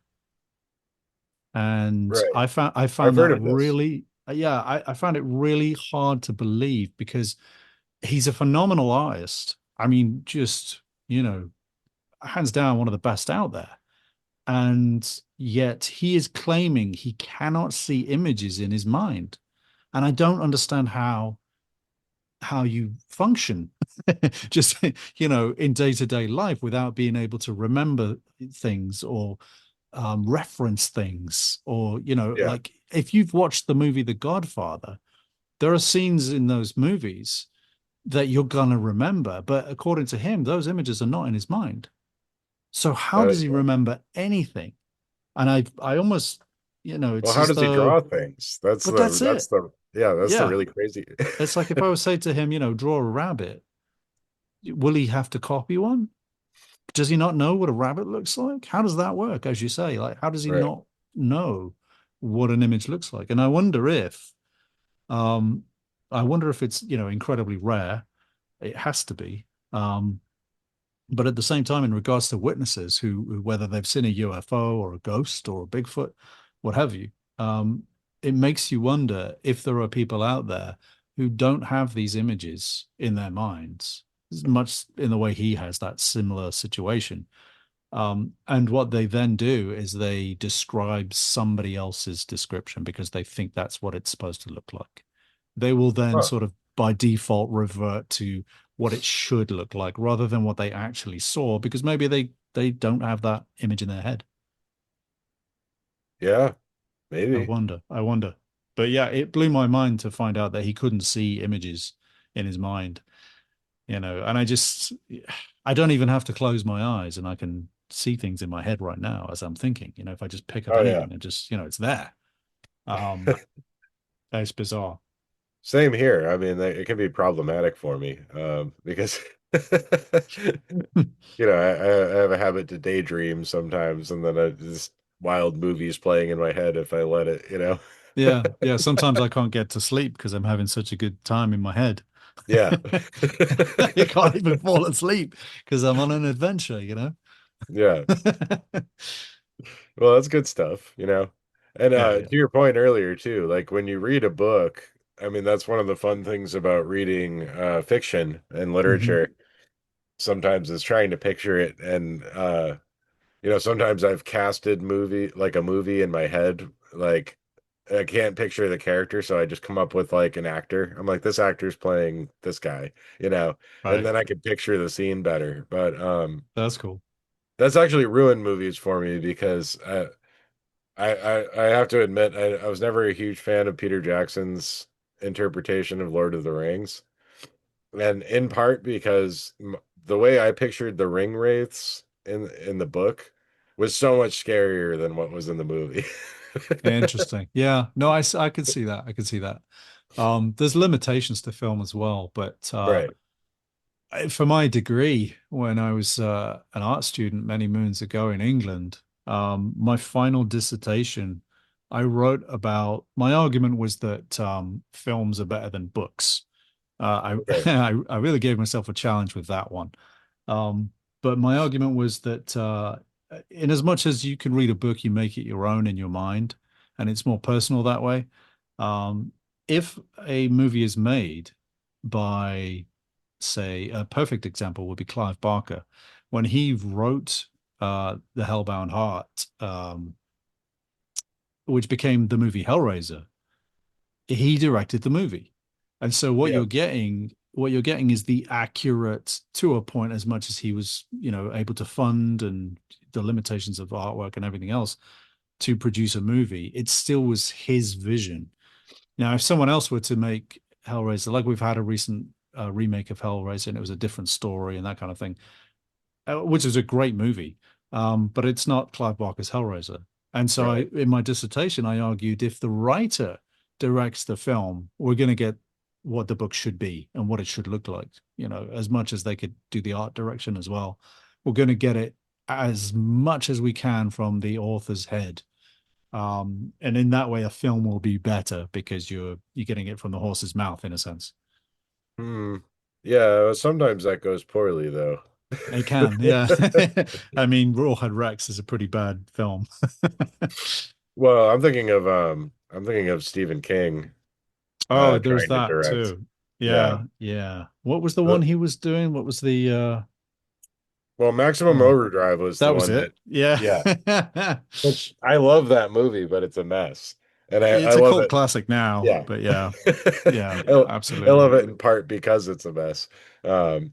And Right. I I've found heard that of this. really, yeah, I found it really hard to believe because he's a phenomenal artist. I mean, just, you know, hands down one of the best out there. And yet he is claiming he cannot see images in his mind. And I don't understand how you function just, you know, in day-to-day life without being able to remember things or reference things, or, you know, Yeah. like if you've watched the movie The Godfather, there are scenes in those movies that you're gonna remember, but according to him, those images are not in his mind. So how That does is he right. remember anything? And I almost, you know, Well, it's how as does he draw though, things? but that's That's it. the yeah, that's the Yeah. really crazy. It's like if I would say to him, you know, draw a rabbit, will he have to copy one? Does he not know what a rabbit looks like? How does that work? As you say, like, how does he Right. not know what an image looks like? And um, I wonder if it's, you know, incredibly rare. It has to be. But at the same time, in regards to witnesses whether they've seen a UFO or a ghost or a Bigfoot, what have you, it makes you wonder if there are people out there who don't have these images in their minds, as much in the way he has that similar situation. And what they then do is they describe somebody else's description because they think that's what it's supposed to look like. They will then Huh. sort of by default revert to what it should look like rather than what they actually saw because maybe they don't have that image in their head. Yeah, maybe. I wonder. But yeah, it blew my mind to find out that he couldn't see images in his mind, you know, and I don't even have to close my eyes and I can see things in my head right now as I'm thinking, you know, if I just pick up Oh yeah. anything and just, you know, it's there. Um, it's bizarre. Same here. I mean, it can be problematic for me because I have a habit to daydream sometimes, and then just wild movies playing in my head if I let it, you know. Yeah, yeah. Sometimes I can't get to sleep because I'm having such a good time in my head. Yeah. You can't even fall asleep because I'm on an adventure, you know? Yeah. Well, that's good stuff, you know. And Yeah, yeah. to your point earlier too, like when you read a book, I mean, that's one of the fun things about reading fiction and Hmm. literature. Sometimes is trying to picture it, and sometimes I've casted a movie in my head, like I can't picture the character, so I just come up with like an actor. I'm like, this actor's playing this guy, and Right. then I can picture the scene better. But That's cool. that's actually ruined movies for me because I have to admit I was never a huge fan of Peter Jackson's interpretation of Lord of the Rings, and in part because the way I pictured the ring wraiths in the book was so much scarier than what was in the movie. Interesting. Yeah. No, I could see that. I could see that. There's limitations to film as well, but Right. for my degree, when I was an art student many moons ago in England, my final dissertation, I wrote about my argument was that films are better than books. Okay. I really gave myself a challenge with that one. Um, but my argument was that in as much as you can read a book, you make it your own in your mind, and it's more personal that way. Um, if a movie is made by, say, a perfect example would be Clive Barker, when he wrote The Hellbound Heart, which became the movie Hellraiser, he directed the movie. And so Yeah. what you're getting is the accurate to a point as much as he was, you know, able to fund and the limitations of artwork and everything else to produce a movie. It still was his vision. Now, if someone else were to make Hellraiser, like we've had a recent remake of Hellraiser, and it was a different story and that kind of thing, which is a great movie, but it's not Clive Barker's Hellraiser. And so, Right. in my dissertation, I argued if the writer directs the film, we're going to get what the book should be and what it should look like. You know, as much as they could do the art direction as well, we're going to get it as much as we can from the author's head. And in that way, a film will be better because you're getting it from the horse's mouth in a sense. Hmm. Yeah, sometimes that goes poorly though. It can, yeah. I mean, Rawhead Rex is a pretty bad film. Well, I'm thinking of Stephen King Oh, there's trying to that direct. too. Yeah. Yeah, yeah. What was the one The, he was doing? What was the well, Maximum oh, Overdrive was the that was one it. that, Yeah. yeah, which I love that movie, but it's a mess. And I It's a love cult it. classic now, Yeah. but yeah. Yeah, I love absolutely. it in part because it's a mess. Um,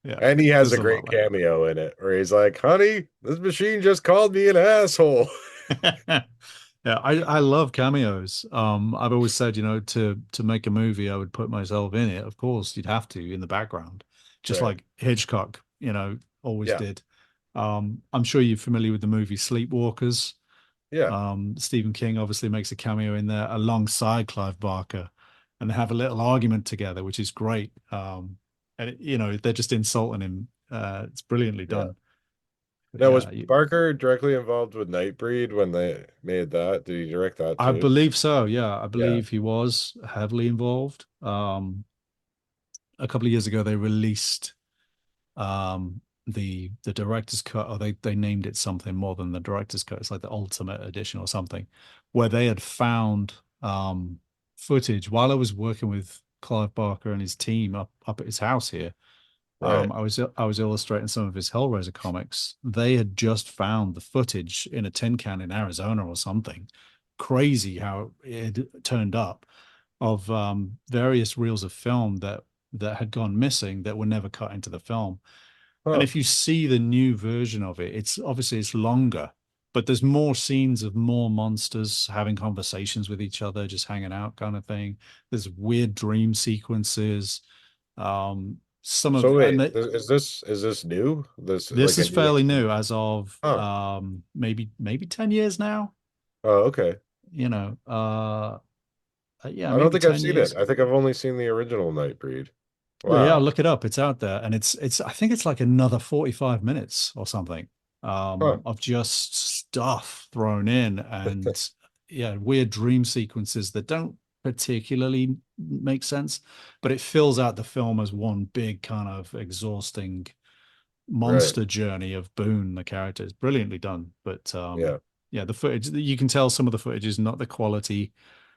Yeah. and he has a There's a lot great like cameo in it where he's like, honey, this machine just called me an asshole. that. Yeah, I love cameos. I've always said, to make a movie, I would put myself in it. Of course, you'd have to in the background, just Right. like Hitchcock, always Yeah. did. I'm sure you're familiar with the movie Sleepwalkers. Yeah. Stephen King obviously makes a cameo in there alongside Clive Barker, and they have a little argument together, which is great. And they're just insulting him. It's brilliantly Yeah. done. But Now, was yeah, Barker directly involved with Nightbreed when they made that? Did he direct that I too? believe so. Yeah, I Yeah. believe he was heavily involved. A couple of years ago, they released the director's cut, or they named it something more than the director's cut. It's like the ultimate edition or something, where they had found footage while I was working with Clive Barker and his team up at his house here. Right. I was illustrating some of his Hellraiser comics. They had just found the footage in a tin can in Arizona or something. Crazy how it had turned up of various reels of film that had gone missing that were never cut into the film. And Huh. if you see the new version of it, it's longer, but there's more scenes of more monsters having conversations with each other, just hanging out kind of thing. There's weird dream sequences. Some So of and wait, they, is this new? This This like a is new? fairly new as of Huh. maybe 10 years now. Oh, okay. You know, yeah, I don't maybe think I've 10 seen it. years. I think I've only seen the original Nightbreed. Yeah, Wow. look it up. It's out there, and it's I think it's like another 45 minutes or something Huh. of just stuff thrown in, and yeah, weird dream sequences that don't particularly make sense, but it fills out the film as one big kind of exhausting Right. monster journey of Boone, the character. Is brilliantly done. But Yeah. yeah, the footage, you can tell some of the footage is not the quality.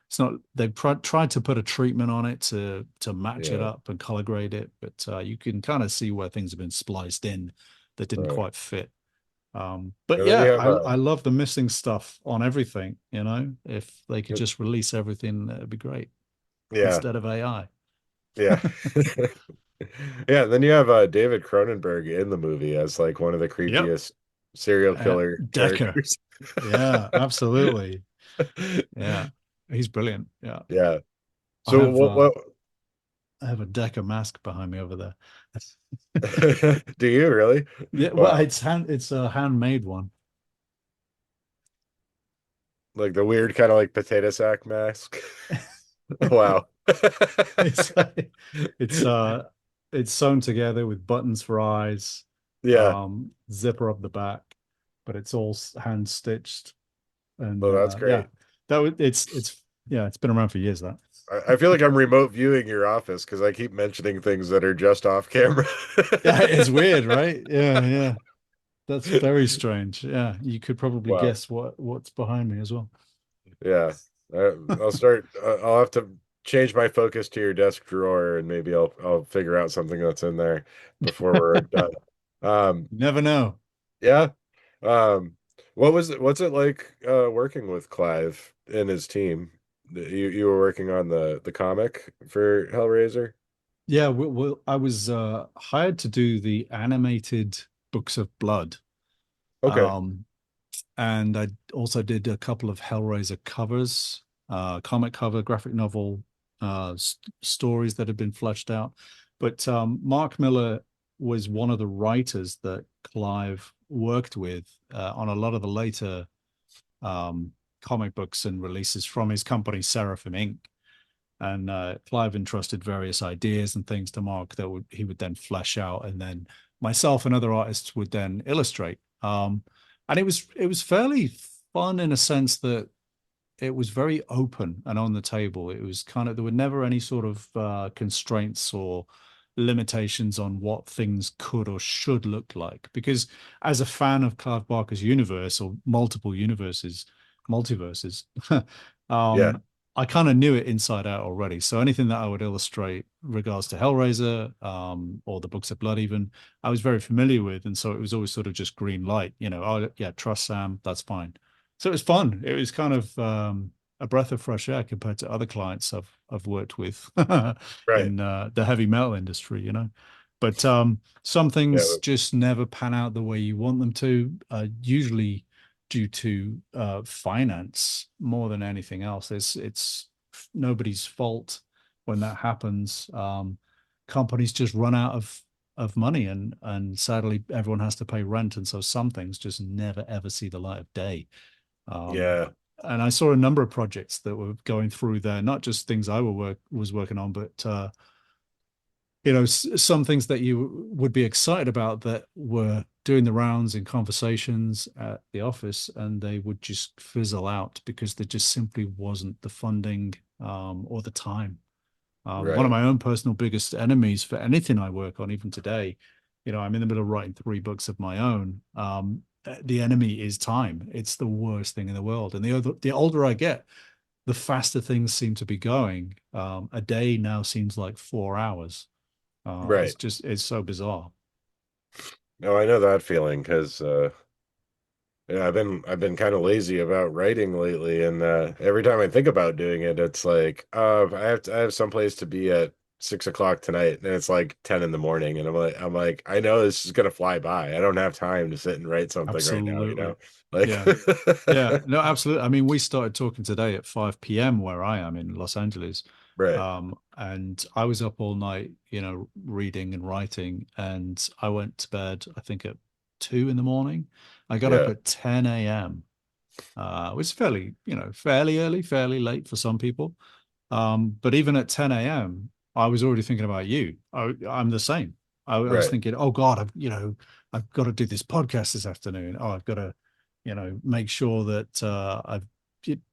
It's not, they've tried to put a treatment on it to match it Yeah. up and color grade it, but you can kind of see where things have been spliced in that didn't Right. quite fit. But And then you yeah, have I love the missing stuff on everything, if they could just release everything, that'd be great yeah. instead of AI. Yeah. Yeah, then you have David Cronenberg in the movie as like one of the Yep. creepiest serial killer Decker. characters. Yeah, absolutely. Yeah, he's brilliant. Yeah, Yeah. I So have uh, what I have a Decker mask behind me over there. do you really? Yeah, well, Wow. it's a handmade one. Like the weird kind of like potato sack mask. Wow. It's like, it's uh it's sewn together with buttons for eyes, Yeah. zipper up the back, but it's all hand stitched. And Oh, that's yeah, great. it's yeah, it's been around for years that. I feel like I'm remote viewing your office because I keep mentioning things that are just off camera. Yeah, it's weird, right? Yeah, yeah. That's very strange. Yeah, you could probably Wow. guess what's behind me as well. Yeah. I'll start. I'll have to change my focus to your desk drawer, and maybe I'll figure out something that's in there before we're done. Um, Never know. yeah. Um, what's it like working with Clive and his team? You were working on the comic for Hellraiser? Yeah, well, I was hired to do the animated Books of Blood. Okay. Um, and I also did a couple of Hellraiser covers, comic cover, graphic novel stories that had been fleshed out. But Mark Miller was one of the writers that Clive worked with on a lot of the later um, comic books and releases from his company, Seraphim Inc. And Clive entrusted various ideas and things to Mark that he would then flesh out, and then myself and other artists would then illustrate. And it was fairly fun in a sense that it was very open and on the table. It was kind of, there were never any sort of constraints or limitations on what things could or should look like. Because as a fan of Clive Barker's universe, or multiple universes, multiverses, Yeah. um, I kind of knew it inside out already. So anything that I would illustrate regards to Hellraiser, or the Books of Blood, even, I was very familiar with. And so it was always sort of just green light, oh yeah, trust Sam, that's fine. So it was fun. It was kind of a breath of fresh air compared to other clients I've worked with Right. in the heavy metal industry. But some Yeah. things just never pan out the way you want them to, usually due to finance more than anything else. It's nobody's fault when that happens. Companies just run out of money, and sadly everyone has to pay rent, and so some things just never ever see the light of day. um, Yeah. and I saw a number of projects that were going through there, not just things I was working on, but some things that you would be excited about that were doing the rounds in conversations at the office, and they would just fizzle out because there just simply wasn't the funding, or the time. One of Right. my own personal biggest enemies for anything I work on, even today, I'm in the middle of writing 3 books of my own. The enemy is time. It's the worst thing in the world. And the older I get, the faster things seem to be going. A day now seems like 4 hours. Right. It's so bizarre. No, I know that feeling because yeah, I've been kind of lazy about writing lately, and every time I think about doing it, it's like I have someplace to be at 6 o'clock tonight, and it's like 10 in the morning, and I'm like I know this is gonna fly by. I don't have time to sit and write something right now, Absolutely. like Yeah. Yeah. No, absolutely. I mean, we started talking today at 5 p.m. where I am in Los Angeles. right, And I was up all night, reading and writing, and I went to bed, I think at 2 in the morning. I got up yeah, at 10 a.m., which is fairly early, fairly late for some people. But even at 10 a.m., I was already thinking about you. I'm the same. I was right, thinking, oh God, I've got to do this podcast this afternoon. Oh, I've got to, make sure that I've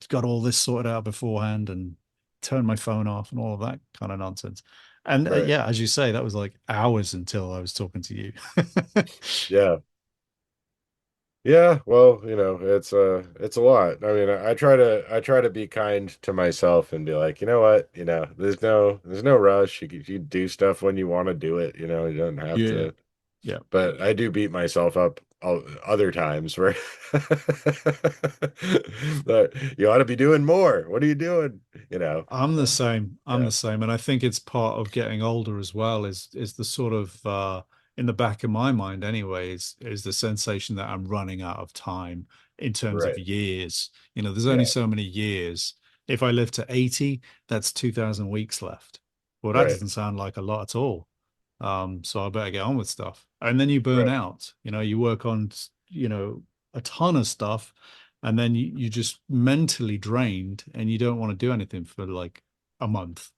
got all this sorted out beforehand and turn my phone off and all of that kind of nonsense. And right, yeah, as you say, that was like hours until I was talking to you. yeah. Yeah, well, it's a lot. I mean, I try to be kind to myself and be like, you know what, there's no rush. You do stuff when you want to do it, you don't have Yeah. to. Yeah. But I do beat myself up other times where that you ought to be doing more. What are you doing? You know. I'm the same. I'm Yeah. the same. And I think it's part of getting older as well, is the sort of in the back of my mind anyways, is the sensation that I'm running out of time in terms of Right. years. There's only Yeah. so many years. If I live to 80, that's 2000 weeks left. Well, that Right. doesn't sound like a lot at all. So I better get on with stuff. And then you burn Right. out. You work on, a ton of stuff, and then you just mentally drained, and you don't want to do anything for like a month.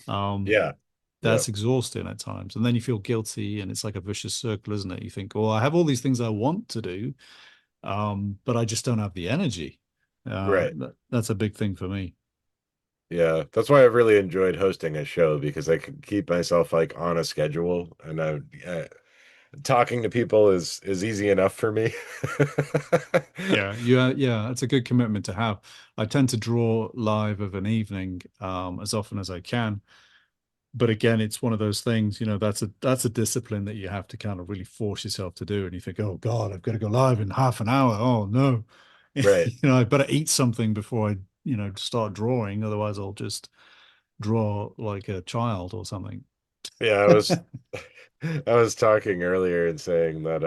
Um, Yeah. Yeah. that's exhausting at times. And then you feel guilty, and it's like a vicious circle, isn't it? You think, well, I have all these things I want to do, but I just don't have the energy. Right. That's a big thing for me. Yeah. That's why I've really enjoyed hosting a show because I can keep myself like on a schedule, and talking to people is easy enough for me. Yeah, it's a good commitment to have. I tend to draw live of an evening as often as I can, but again, it's one of those things. That's a discipline that you have to kind of really force yourself to do. And you think, oh God, I've got to go live in half an hour. Oh no, Right. I better eat something before I start drawing. Otherwise, I'll just draw like a child or something. Yeah, I was talking earlier and saying that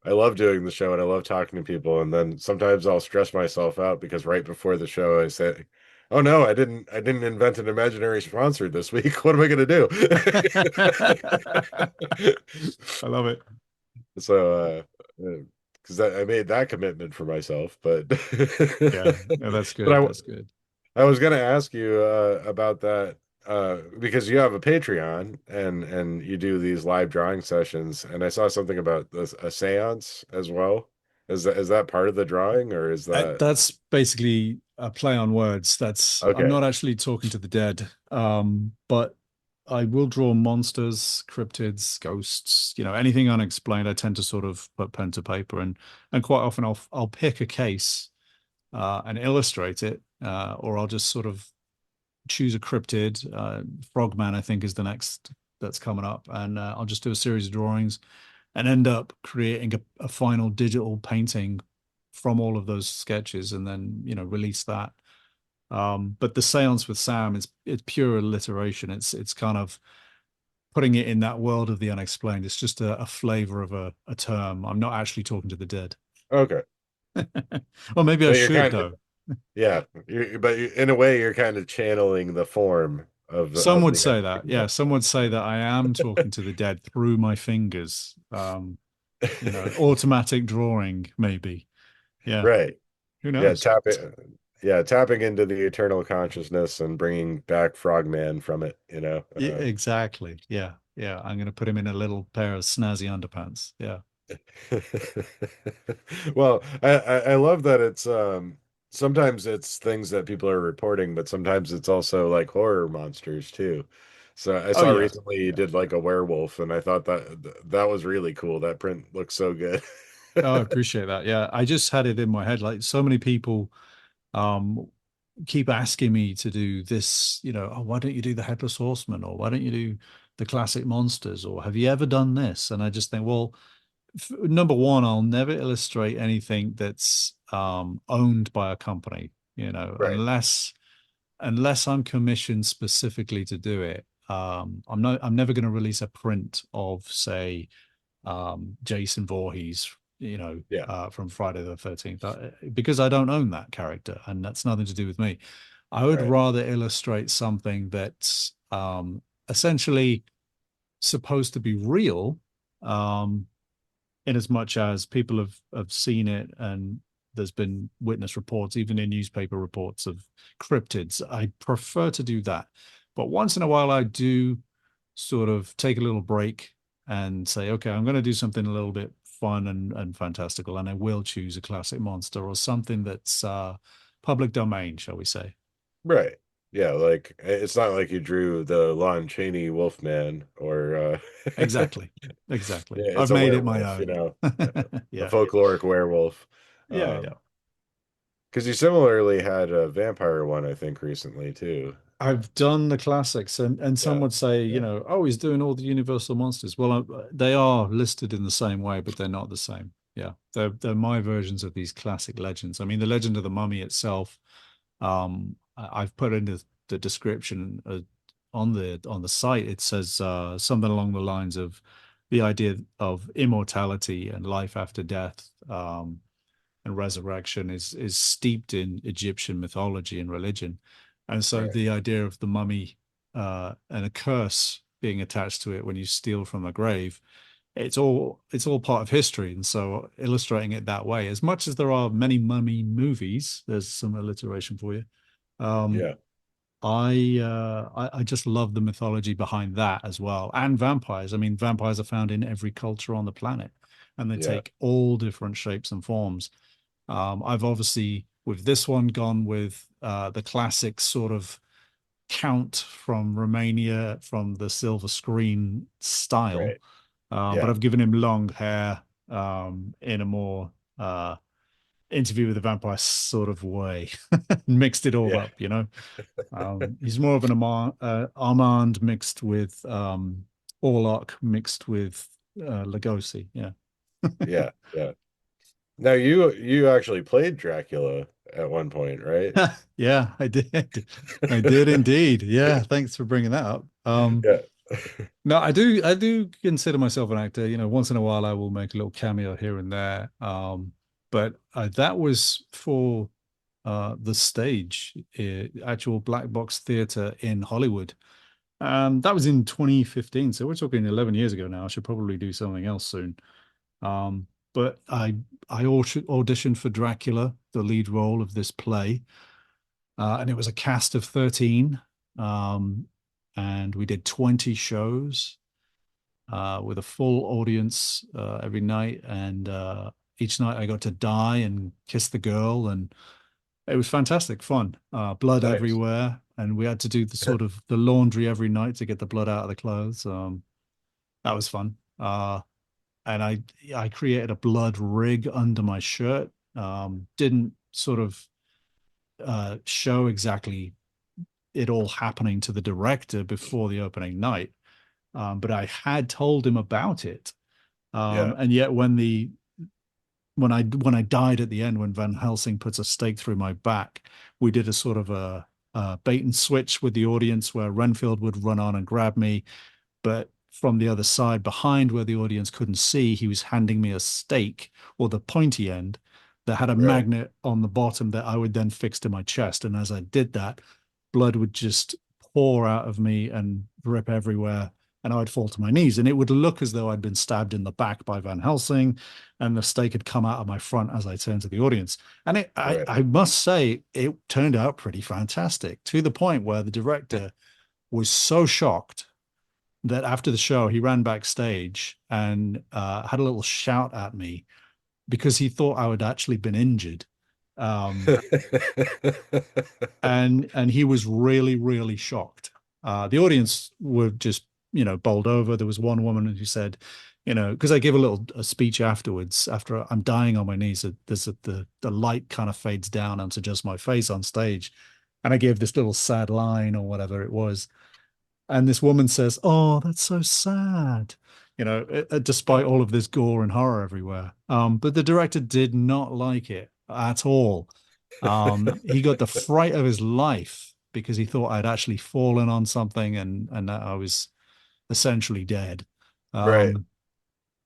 I love doing the show and I love talking to people, and then sometimes I'll stress myself out because right before the show I say, "Oh no, I didn't invent an imaginary sponsor this week. What am I gonna do?" I love it. So because I made that commitment for myself, but Yeah, yeah, that's but good. That's good. I was gonna ask you about that because you have a Patreon and you do these live drawing sessions, and I saw something about a seance as well. Is that part of the drawing, or is that That's basically a play on words. I'm Okay. not actually talking to the dead, but I will draw monsters, cryptids, ghosts, anything unexplained. I tend to sort of put pen to paper, and quite often I'll pick a case and illustrate it, or I'll just sort of choose a cryptid. Frogman, I think, is the next that's coming up, and I'll just do a series of drawings and end up creating a final digital painting from all of those sketches, and then release that. But the seance with Sam is it's pure alliteration. It's kind of putting it in that world of the unexplained. It's just a flavor of a term. I'm not actually talking to the dead. Okay. Or maybe I But you're should, kind of, though. yeah, in a way, you're kind of channeling the form Some of would the say that. Yeah, some would say that I am talking to the dead through my fingers. Automatic drawing, maybe. Yeah. right. Who Yeah, knows? tapping into the eternal consciousness and bringing back Frogman from it, you know. Yeah, exactly. Yeah. Yeah. I'm going to put him in a little pair of snazzy underpants. Yeah. Well, I love that it's sometimes it's things that people are reporting, but sometimes it's also like horror monsters too. So I Oh, saw yeah. recently you Yeah. did like a werewolf, and I thought that was really cool. That print looks so good. Oh, I appreciate that. Yeah. I just had it in my head. Like so many people um keep asking me to do this, oh, why don't you do the headless horseman, or why don't you do the classic monsters, or have you ever done this? And I just think, well, number one, I'll never illustrate anything that's owned by a company, Right. unless I'm commissioned specifically to do it. I'm never going to release a print of, say, Jason Voorhees, Yeah. from Friday the 13th, because I don't own that character, and that's nothing to do with me. I would Right. rather illustrate something that's essentially supposed to be real, um, in as much as people have seen it, and there's been witness reports, even in newspaper reports of cryptids. I prefer to do that. But once in a while, I do sort of take a little break and say, okay, I'm going to do something a little bit fun and fantastical. And I will choose a classic monster or something that's public domain, shall we say. Right. Yeah, like it's not like you drew the Lon Chaney Wolfman or Exactly. Exactly. yeah, it's I've a made it my werewolf, you own. know, a Yeah. folkloric werewolf. Yeah. Yeah. Because you similarly had a vampire one, I think, recently too. I've done the classics, and some Yeah, would say, yeah, oh, he's doing all the Universal monsters. Well, they are listed in the same way, but they're not the same. Yeah, they're my versions of these classic legends. I mean, the Legend of the Mummy itself, I've put in the description on the site. It says something along the lines of the idea of immortality and life after death, and resurrection is steeped in Egyptian mythology and religion. And so right. the idea of the mummy and a curse being attached to it when you steal from a grave, it's all part of history. And so illustrating it that way, as much as there are many mummy movies, there's some alliteration for you. Um, Yeah, I just love the mythology behind that as well, and vampires. I mean, vampires are found in every culture on the planet, and they yeah, take all different shapes and forms. I've obviously, with this one, gone with the classic sort of count from Romania from the silver screen style, right. but Yeah, I've given him long hair in a more interview with the vampire sort of way, mixed it all yeah, up. He's more of an Armand mixed with Orlok mixed with Lugosi. Yeah. yeah, yeah. Now you actually played Dracula at one point, right? Yeah, I did. I did indeed. Yeah, thanks for bringing that up. Yeah. No, I do consider myself an actor. Once in a while I will make a little cameo here and there. But that was for the stage, actual black box theater in Hollywood. That was in 2015, so we're talking 11 years ago now. I should probably do something else soon. But I auditioned for Dracula, the lead role of this play, and it was a cast of 13, um, and we did 20 shows with a full audience every night, and each night I got to die and kiss the girl, and It was fantastic fun. Blood Nice. everywhere, and we had to do the sort of the laundry every night to get the blood out of the clothes. That was fun. And I created a blood rig under my shirt. Didn't sort of show exactly it all happening to the director before the opening night, but I had told him about it. Yeah. And yet when I died at the end, when Van Helsing puts a stake through my back, we did a sort of a bait and switch with the audience where Renfield would run on and grab me, but from the other side, behind where the audience couldn't see, he was handing me a stake or the pointy end that had a Right. magnet on the bottom that I would then fix to my chest. And as I did that, blood would just pour out of me and drip everywhere. And I would fall to my knees. And it would look as though I'd been stabbed in the back by Van Helsing, and the stake had come out of my front as I turned to the audience. And Right. I must say, it turned out pretty fantastic, to the point where the director was so shocked that after the show, he ran backstage and had a little shout at me because he thought I had actually been injured. Um, and he was really, really shocked. The audience were just, bowled over. There was one woman who said, because I give a speech afterwards, after I'm dying on my knees, the light kind of fades down onto just my face on stage. And I gave this little sad line or whatever it was. And this woman says, "Oh, that's so sad," despite Yeah. all of this gore and horror everywhere. But the director did not like it at all. He got the fright of his life because he thought I'd actually fallen on something and that I was essentially dead. Right. Um,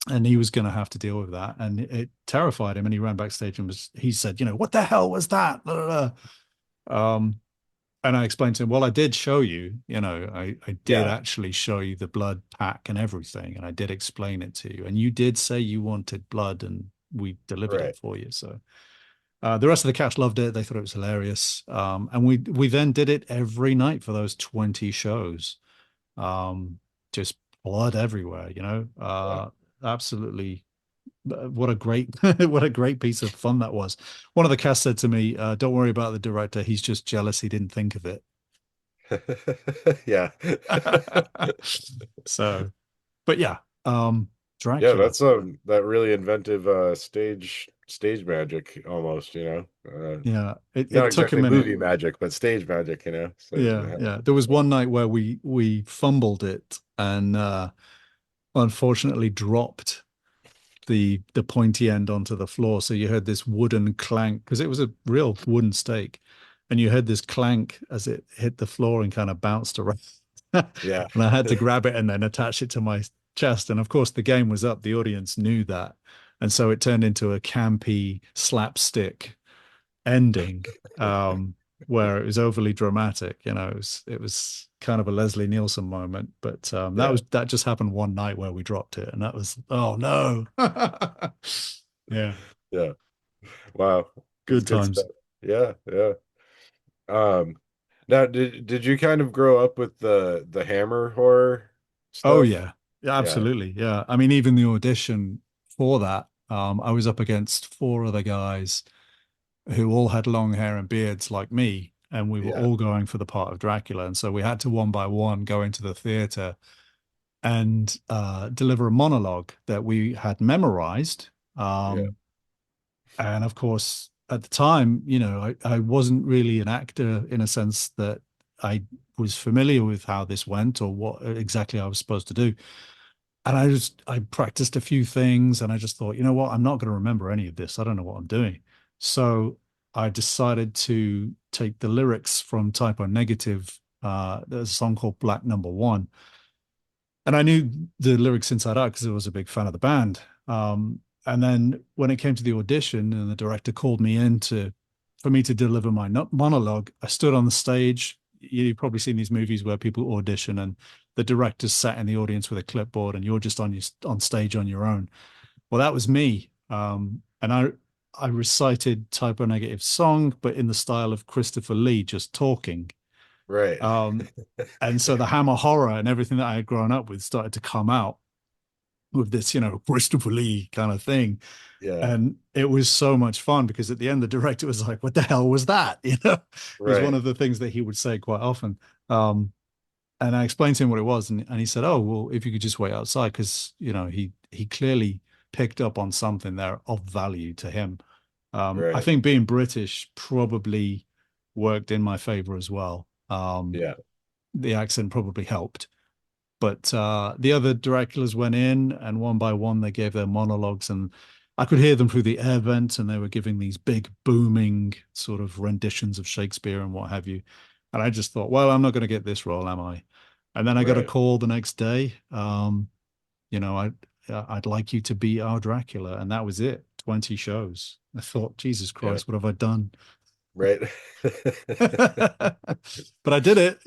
and he was going to have to deal with that, and it terrified him. And he ran backstage and he said, "What the hell was that?" Blah, blah, blah. And I explained to him, well, I did show you, I did Yeah. actually show you the blood pack and everything. And I did explain it to you. And you did say you wanted blood and we delivered it Right. for you. So the rest of the cast loved it. They thought it was hilarious. And we then did it every night for those 20 shows. Um, just blood everywhere, Wow. absolutely. What a great what a great piece of fun that was. One of the cast said to me, don't worry about the director, he's just jealous he didn't think of it. Yeah. So, but yeah, Yeah, Dracula. that's that really inventive stage magic almost, Yeah, not it took a exactly minute. movie magic, but stage magic, So Yeah, yeah. There was one night where we fumbled it and unfortunately dropped the pointy end onto the floor. So you heard this wooden clank because it was a real wooden stake, and you heard this clank as it hit the floor and kind of bounced around. Yeah. And I had to grab it and then attach it to my chest. And of course, the game was up. The audience knew that, and so it turned into a campy slapstick ending, where it was overly dramatic. It was kind of a Leslie Nielsen moment, but Yeah. that just happened one night where we dropped it, and that was, oh no. Yeah, Yeah. Wow. good Good stuff. times. Yeah, yeah. Um Now did you kind of grow up with the Hammer horror Oh stuff? yeah, yeah, Yeah. absolutely. Yeah, I mean, even the audition for that, I was up against four other guys who all had long hair and beards like me, and we were Yeah. all going for the part of Dracula. And so we had to one by one go into the theater and deliver a monologue that we had memorized. Yeah. And of course, at the time, I wasn't really an actor in a sense that I was familiar with how this went or what exactly I was supposed to do. And I practiced a few things and I just thought, you know what, I'm not going to remember any of this. I don't know what I'm doing. So I decided to take the lyrics from Typo Negative. There's a song called Black Number One. And I knew the lyrics inside out because I was a big fan of the band. And then when it came to the audition and the director called me in for me to deliver my monologue, I stood on the stage. You've probably seen these movies where people audition and the director's sat in the audience with a clipboard and you're just on stage on your own. Well, that was me. And I recited Typo Negative song, but in the style of Christopher Lee, just talking. Right. Um, and so the Hammer horror and everything that I had grown up with started to come out. with this, Christopher Lee kind of thing. Yeah. And it was so much fun because at the end, the director was like, "What the hell was that?" It was one Right. of the things that he would say quite often. Um, and I explained to him what it was, and he said, "Oh, well, if you could just wait outside, because he clearly picked up on something there of value to him." I Right. think being British probably worked in my favor as well. Yeah. The accent probably helped. But the other Draculas went in, and one by one they gave their monologues, and I could hear them through the air vent, and they were giving these big, booming sort of renditions of Shakespeare and what have you. And I just thought, well, I'm not going to get this role, am I? And then I got a Right. call the next day. I'd like you to be our Dracula, and that was it. 20 shows. I thought, Jesus Yeah. Christ, what have I done? Right. But I did it,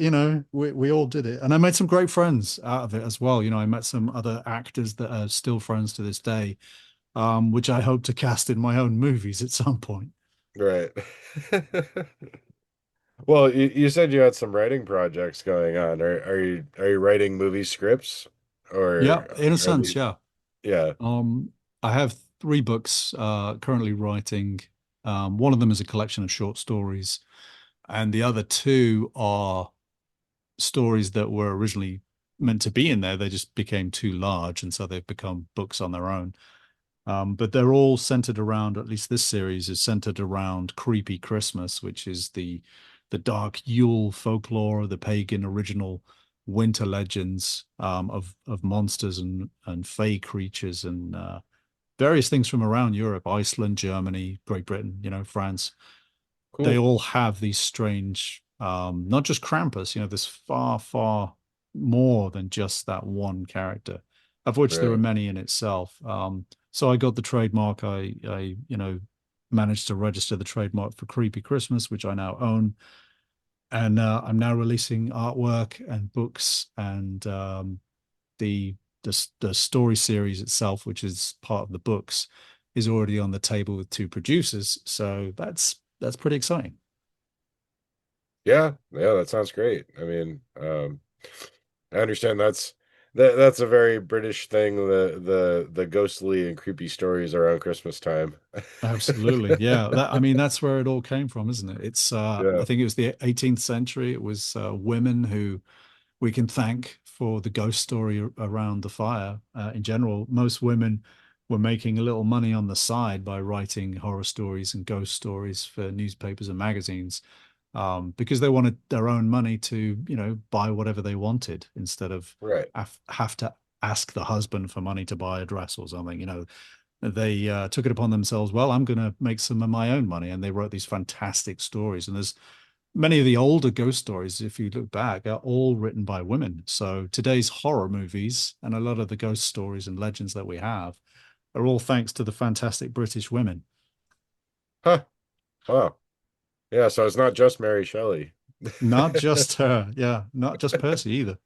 we all did it. And I made some great friends out of it as well. I met some other actors that are still friends to this day, which I hope to cast in my own movies at some point. Right. Well, you said you had some writing projects going on. Are you writing movie scripts Yeah, or in a are sense, these? yeah. Yeah. I have three books currently writing. One of them is a collection of short stories, and the other two are stories that were originally meant to be in there. They just became too large, and so they've become books on their own. But they're all centered around, at least this series is centered around creepy Christmas, which is the dark Yule folklore, the pagan original winter legends of monsters and fey creatures and various things from around Europe, Iceland, Germany, Great Britain, France. They Cool. all have these strange, not just Krampus, there's far, far more than just that one character, of which there are Right. many in itself. So I got the trademark. Managed to register the trademark for Creepy Christmas, which I now own. And I'm now releasing artwork and books and the, the story series itself, which is part of the books, is already on the table with two producers. So that's pretty exciting. Yeah. Yeah, that sounds great. I mean, I understand that's a very British thing, the ghostly and creepy stories around Christmas time. Absolutely. Yeah. I mean, that's where it all came from, isn't it? Yeah. I think it was the 18th century. It was women who we can thank for the ghost story around the fire. In general, most women were making a little money on the side by writing horror stories and ghost stories for newspapers and magazines, because they wanted their own money to, buy whatever they wanted instead of Right. have to ask the husband for money to buy a dress or something. They took it upon themselves. Well, I'm going to make some of my own money, and they wrote these fantastic stories. And there's many of the older ghost stories, if you look back, are all written by women. So today's horror movies and a lot of the ghost stories and legends that we have are all thanks to the fantastic British women. Huh. Wow. Yeah, so it's not just Mary Shelley. Not just her, yeah, not just Percy either.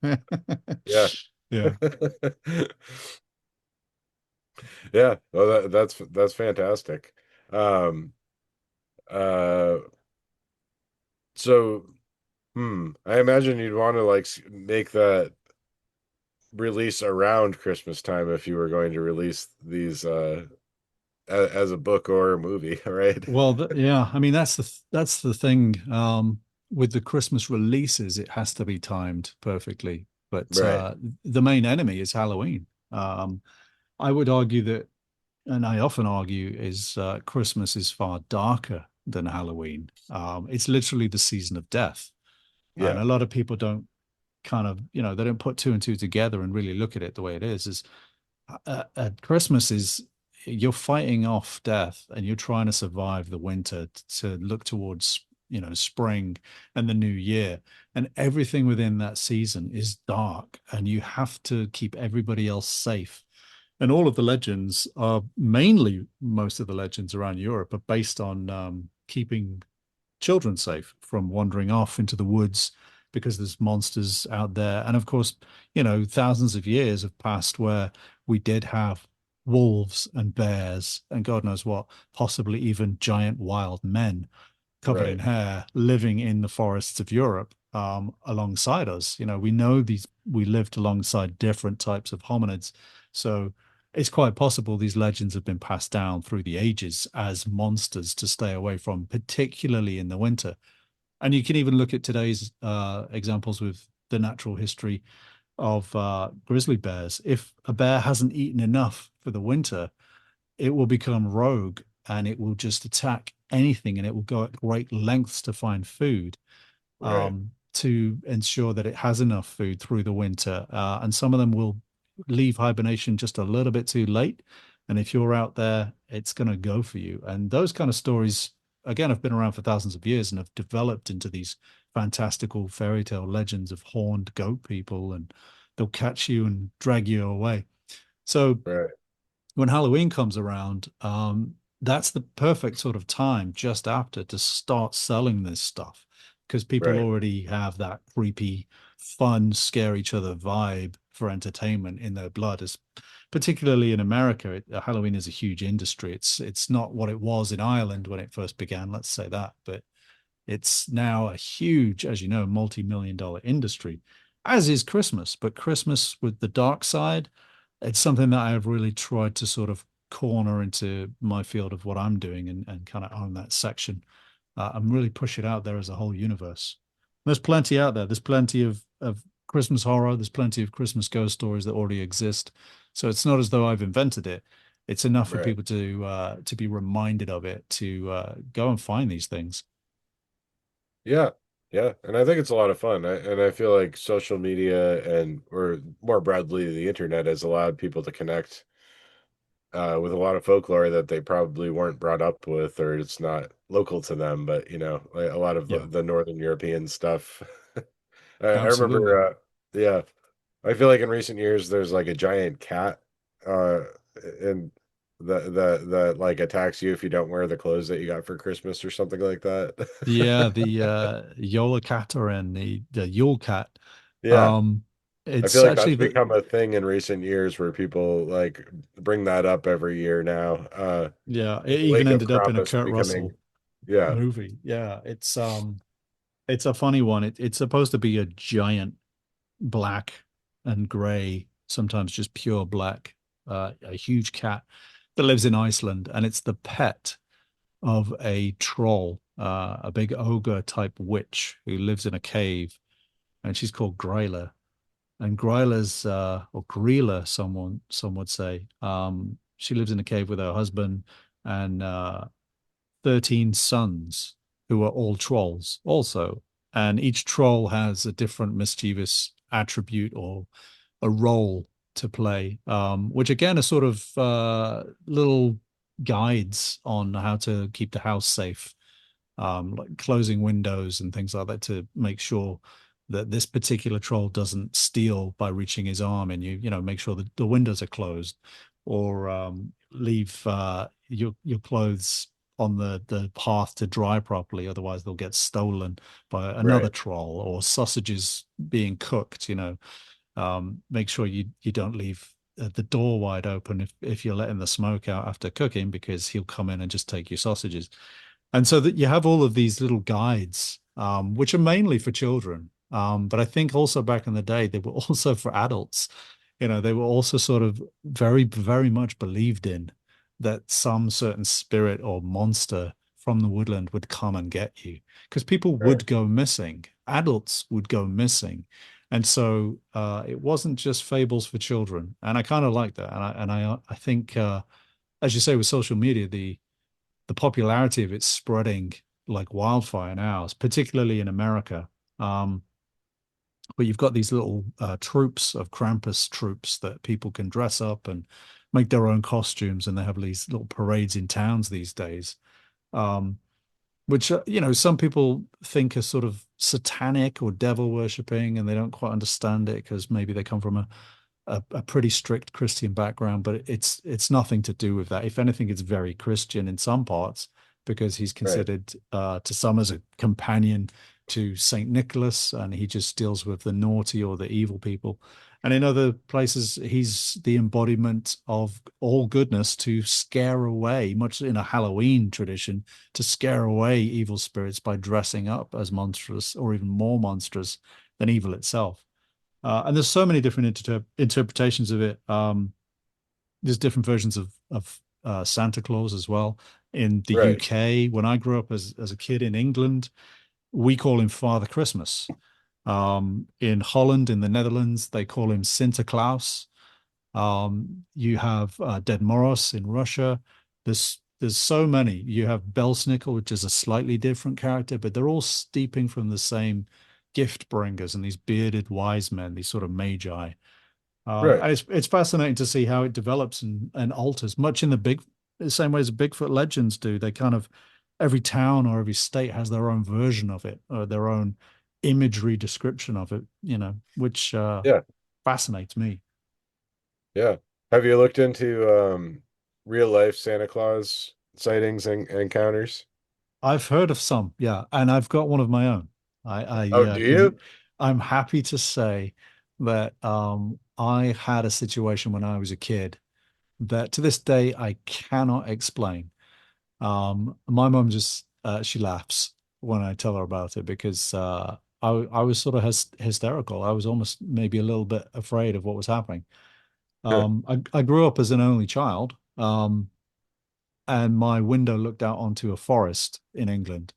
Yeah. Yeah. Yeah. Well, that's fantastic. Um, uh, so, I imagine you'd want to like make that release around Christmas time if you were going to release these as a book or a movie, right? Well, yeah, I mean that's the thing. With the Christmas releases, it has to be timed perfectly. But Right. the main enemy is Halloween. I would argue that, and I often argue, is Christmas is far darker than Halloween. It's literally the season of death, and Yeah. a lot of people don't kind of, they don't put two and two together and really look at it the way it is. Christmas is you're fighting off death and you're trying to survive the winter to look towards spring and the new year, and everything within that season is dark and you have to keep everybody else safe. And all of the legends are mainly, most of the legends around Europe are based on keeping children safe from wandering off into the woods because there's monsters out there. And of course, thousands of years have passed where we did have wolves and bears and God knows what, possibly even giant wild men covered in Right. hair living in the forests of Europe, alongside us. We know we lived alongside different types of hominids. So it's quite possible these legends have been passed down through the ages as monsters to stay away from, particularly in the winter. And you can even look at today's examples with the natural history of grizzly bears. If a bear hasn't eaten enough for the winter, it will become rogue and it will just attack anything, and it will go at great lengths to find food, Right. to ensure that it has enough food through the winter. And some of them will leave hibernation just a little bit too late. And if you're out there, it's going to go for you. And those kind of stories, again, have been around for thousands of years and have developed into these fantastical fairy tale legends of horned goat people, and they'll catch you and drag you away. So Right. when Halloween comes around, that's the perfect sort of time just after to start selling this stuff, because people Right. already have that creepy, fun, scare each other vibe for entertainment in their blood. As particularly in America, Halloween is a huge industry. It's not what it was in Ireland when it first began, let's say that, but it's now a huge, as you know, multi-million dollar industry, as is Christmas. But Christmas with the dark side, it's something that I have really tried to sort of corner into my field of what I'm doing, and kind of own that section. And really push it out there as a whole universe. There's plenty out there. There's plenty of Christmas horror. There's plenty of Christmas ghost stories that already exist. So it's not as though I've invented it. It's enough for Right. people to be reminded of it, to go and find these things. Yeah. Yeah. And I think it's a lot of fun. And I feel like social media and, or more broadly, the internet has allowed people to connect with a lot of folklore that they probably weren't brought up with, or it's not local to them. But, like a lot of Yeah, the Northern European stuff. I absolutely. remember, yeah, I feel like in recent years, there's like a giant cat, uh, and that like attacks you if you don't wear the clothes that you got for Christmas or something like Yeah, that. the Yola cat, or and the Yule cat. Yeah. Um, I feel it's like actually that's the become a thing in recent years where people like bring that up every year now. yeah, it With even Lake of ended up in a Krampus Kurt becoming, Russell yeah, movie. Yeah, it's a funny one. It's supposed to be a giant black and gray, sometimes just pure black, a huge cat that lives in Iceland, and it's the pet of a troll, a big ogre type witch who lives in a cave, and she's called Gryla. And Gryla's, or Grilla, some would say, she lives in a cave with her husband and 13 sons who are all trolls also. And each troll has a different mischievous attribute or a role to play, which again are sort of little guides on how to keep the house safe, like closing windows and things like that to make sure that this particular troll doesn't steal by reaching his arm and make sure that the windows are closed, or leave your clothes on the path to dry properly, otherwise they'll get stolen by another right, troll, or sausages being cooked, make sure you don't leave the door wide open if you're letting the smoke out after cooking, because he'll come in and just take your sausages. And so that you have all of these little guides, which are mainly for children. But I think also back in the day, they were also for adults. They were also sort of very, very much believed in that some certain spirit or monster from the woodland would come and get you, because people right. would go missing. Adults would go missing. And so it wasn't just fables for children. And I kind of like that. And I think, as you say, with social media, the popularity of it spreading like wildfire now, particularly in America. But you've got these little troops of Krampus troops that people can dress up and make their own costumes, and they have these little parades in towns these days, um, which some people think are sort of satanic or devil worshipping, and they don't quite understand it because maybe they come from a pretty strict Christian background, but it's nothing to do with that. If anything, it's very Christian in some parts, because he's Right. considered to some as a companion to Saint Nicholas, and he just deals with the naughty or the evil people. And in other places, he's the embodiment of all goodness to scare away, much in a Halloween tradition, to scare away evil spirits by dressing up as monstrous or even more monstrous than evil itself. And there's so many different interpretations of it. there's different versions of Santa Claus as well. In the Right. UK, when I grew up as a kid in England, we call him Father Christmas. In Holland, in the Netherlands, they call him Sinterklaas. You have Dead Moros in Russia. There's so many. You have Belsnickel, which is a slightly different character, but they're all steeping from the same gift bringers and these bearded wise men, these sort of magi. Right. And it's fascinating to see how it develops and alters, much in the same way as Bigfoot legends do. They kind of every town or every state has their own version of it, or their own imagery description of it, which Yeah. fascinates me. Yeah. Have you looked into real life Santa Claus sightings and encounters? I've heard of some, yeah, and I've got one of my own. Oh, do you? I'm happy to say that I had a situation when I was a kid that to this day I cannot explain. My mum just she laughs when I tell her about it because I was sort of hysterical. I was almost maybe a little bit afraid of what was happening. I grew up as an only child, and my window looked out onto a forest in England.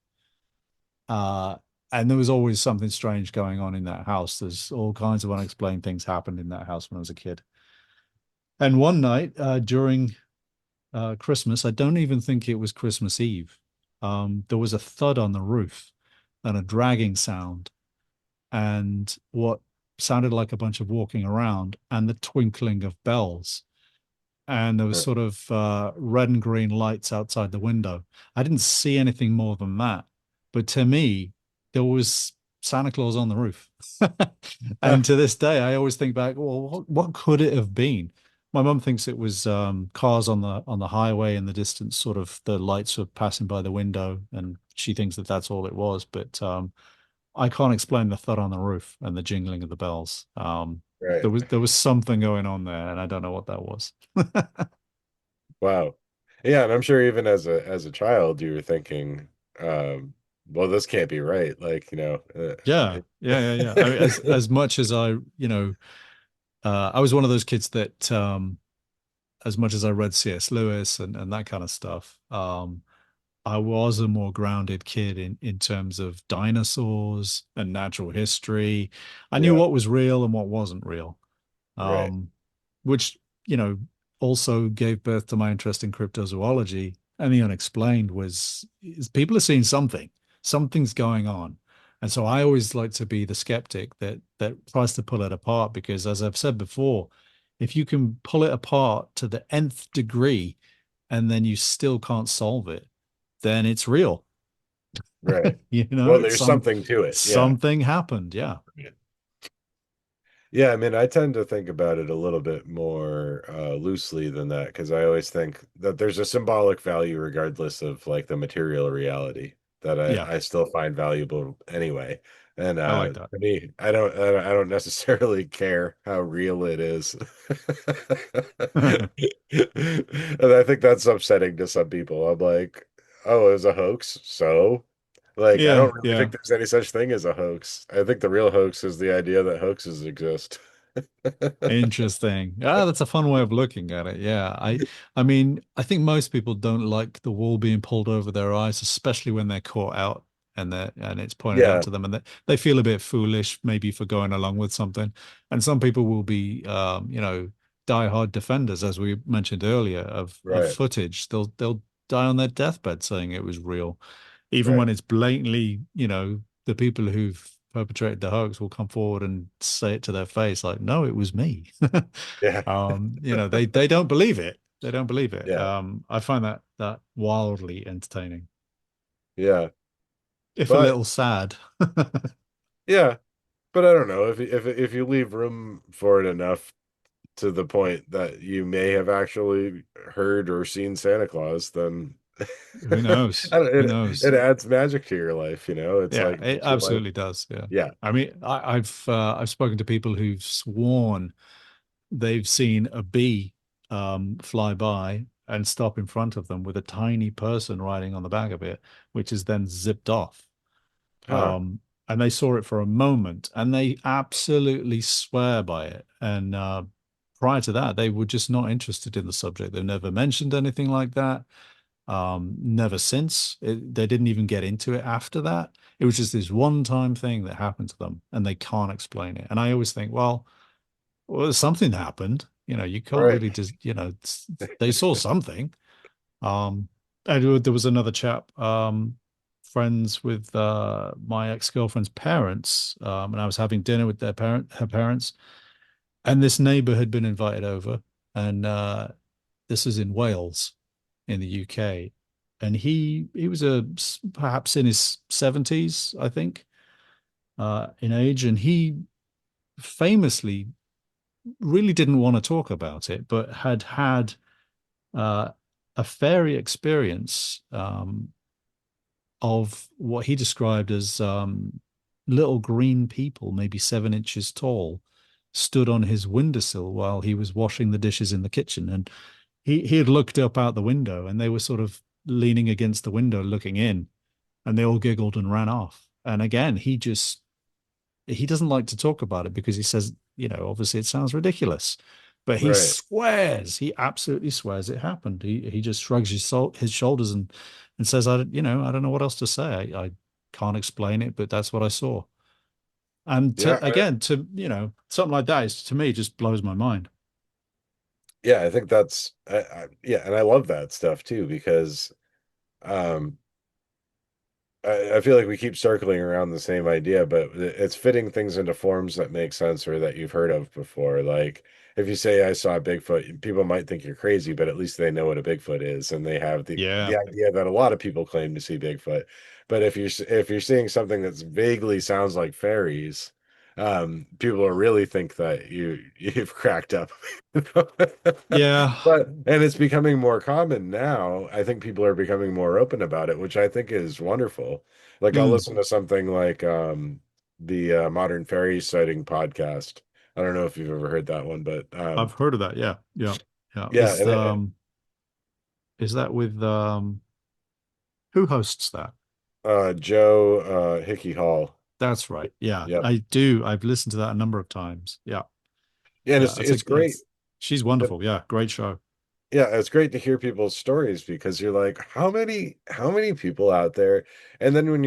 Uh, and there was always something strange going on in that house. There's all kinds of unexplained things happened in that house when I was a kid. And one night during Christmas, I don't even think it was Christmas Eve. There was a thud on the roof and a dragging sound, and what sounded like a bunch of walking around and the twinkling of bells. And there was Huh. sort of red and green lights outside the window. I didn't see anything more than that. But to me, there was Santa Claus on the roof. Huh. And to this day, I always think back, well, what could it have been? My mum thinks it was cars on the highway in the distance, sort of the lights were passing by the window, and she thinks that that's all it was. But I can't explain the thud on the roof and the jingling of the bells. Right. There was something going on there, and I don't know what that was. Wow. Yeah, and I'm sure even as a child you were thinking, well, this can't be right. Like, Yeah, yeah, yeah, yeah. As much as I was one of those kids that, as much as I read C.S. Lewis and that kind of stuff, I was a more grounded kid in terms of dinosaurs and natural history. I knew yeah, what was real and what wasn't real, right. um, which, you know, also gave birth to my interest in cryptozoology. And the unexplained is people are seeing something, something's going on. And so I always like to be the skeptic that tries to pull it apart because, as I've said before, if you can pull it apart to the nth degree and then you still can't solve it, then it's real. Right. Well, It's there's something to it. Yeah. something happened. Yeah. Yeah, I mean, I tend to think about it a little bit more loosely than that because I always think that there's a symbolic value regardless of like the material reality that Yeah. I still find valuable anyway. And I like that. to me, I don't necessarily care how real it is. And I think that's upsetting to some people. I'm like, oh, it was a hoax, so like, I Yeah. don't really Yeah. think there's any such thing as a hoax. I think the real hoax is the idea that hoaxes exist. Interesting. Ah, that's a fun way of looking at it. Yeah. I mean, I think most people don't like the wool being pulled over their eyes, especially when they're caught out and it's pointed out Yeah, to them and they feel a bit foolish maybe for going along with something. And some people will be diehard defenders, as we mentioned earlier, of right, footage. They'll die on their deathbed saying it was real, even when right. it's blatantly, the people who've perpetrated the hoax will come forward and say it to their face, like, no, it was me. Yeah, They don't believe it. They don't believe it. yeah, I find that wildly entertaining, yeah. if a But little sad. yeah, but I don't know if you leave room for it enough to the point that you may have actually heard or seen Santa Claus, then Who knows? I don't, Who knows? it adds magic to your life, It's Yeah, like it makes your life, absolutely does. Yeah. yeah, I mean, I've spoken to people who've sworn they've seen a bee fly by and stop in front of them with a tiny person riding on the back of it, which is then zipped off. huh, And they saw it for a moment and they absolutely swear by it. And prior to that, they were just not interested in the subject. They've never mentioned anything like that. Never since. They didn't even get into it after that. It was just this one-time thing that happened to them, and they can't explain it. And I always think, well, something happened. You can't Right. really just, they saw something. Um, and there was another chap, friends with my ex-girlfriend's parents, and I was having dinner with her parents, and this neighbor had been invited over, and this is in Wales, in the UK, and he was perhaps in his 70s, I think, in age, and he famously really didn't want to talk about it, but had uh, a fairy experience of what he described as little green people, maybe 7 inches tall, stood on his windowsill while he was washing the dishes in the kitchen. And he had looked up out the window, and they were sort of leaning against the window looking in, and they all giggled and ran off. And again, he doesn't like to talk about it because he says, obviously it sounds ridiculous, but Right. he absolutely swears it happened. He just shrugs his shoulders and says, I don't know what else to say. I can't explain it, but that's what I saw. And Yeah. something like that is, to me, just blows my mind. Yeah, I think that's yeah, and I love that stuff too because um I feel like we keep circling around the same idea, but it's fitting things into forms that make sense or that you've heard of before. Like if you say I saw a Bigfoot, people might think you're crazy, but at least they know what a Bigfoot is, and they have the Yeah. idea that a lot of people claim to see Bigfoot. But if you're seeing something that's vaguely sounds like fairies, people will really think that you've cracked up. Yeah. But and it's becoming more common now. I think people are becoming more open about it, which I think is wonderful. Like I'll Mm, listen to something like the Modern Fairy Sighting podcast. I don't know if you've ever heard that one, but I've heard of that. Yeah. Yeah. Yeah. yeah, and Is that with who hosts that? Joe Hickey Hall. That's right. Yeah, Yep. I do. I've listened to that a number of times. Yeah. Yeah, and Yeah. it's great. She's But wonderful. Yeah. Great show. yeah, it's great to hear people's stories because you're like, how many people out there? And then when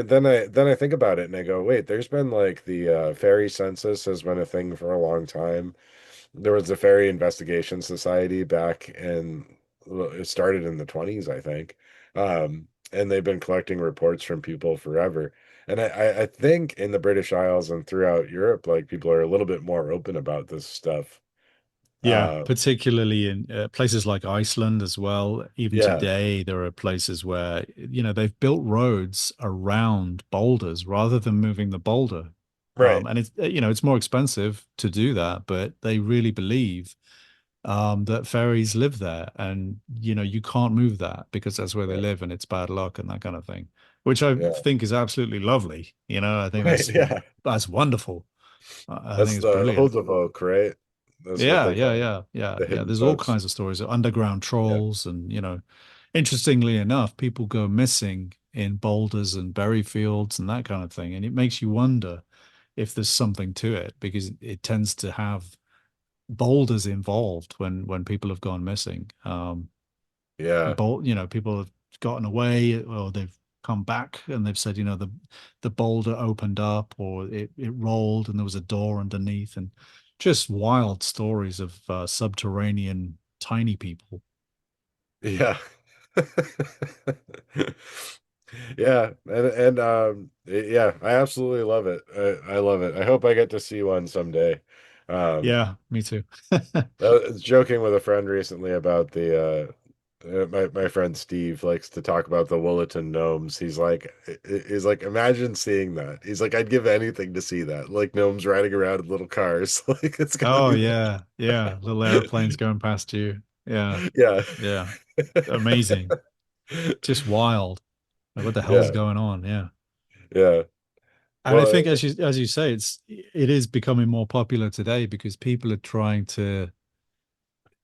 then I think about it and I go, wait, there's been like the fairy census has been a thing for a long time. There was the Fairy Investigation Society back in well, it started in the 20s, I think. And they've been collecting reports from people forever. And I think in the British Isles and throughout Europe, like people are a little bit more open about this stuff. Yeah, Uh, particularly in places like Iceland as well. Even yeah, today, there are places where, they've built roads around boulders rather than moving the boulder. right. And it's more expensive to do that, but they really believe that fairies live there, and you can't move that because that's where they Yeah, live, and it's bad luck and that kind of thing, which I yeah, think is absolutely lovely. I think right. Yeah, that's wonderful. I think that's it's the brilliant. Huldevolk, right? That's what Yeah, they yeah, call yeah, yeah, the yeah. hidden There's all folks. kinds of stories of underground Yeah, trolls, and interestingly enough, people go missing in boulders and berry fields and that kind of thing, and it makes you wonder if there's something to it because it tends to have boulders involved when people have gone missing. yeah, People have gotten away or they've come back and they've said, the boulder opened up or it rolled and there was a door underneath, and just wild stories of subterranean tiny people. yeah. Yeah, yeah, I absolutely love it. I love it. I hope I get to see one someday. Um, Yeah, me too. I was joking with a friend recently about my friend Steve likes to talk about the Woolaton gnomes. He's like, imagine seeing that. He's like, I'd give anything to see that. Like gnomes riding around in little cars. Like it's gotta Oh be yeah, yeah. Little airplanes going past you. Yeah, yeah. yeah. Amazing. Just wild. Like, what the hell's Yeah, going on? Yeah. yeah. And I Well, think as you say, it is becoming more popular today because people are trying to,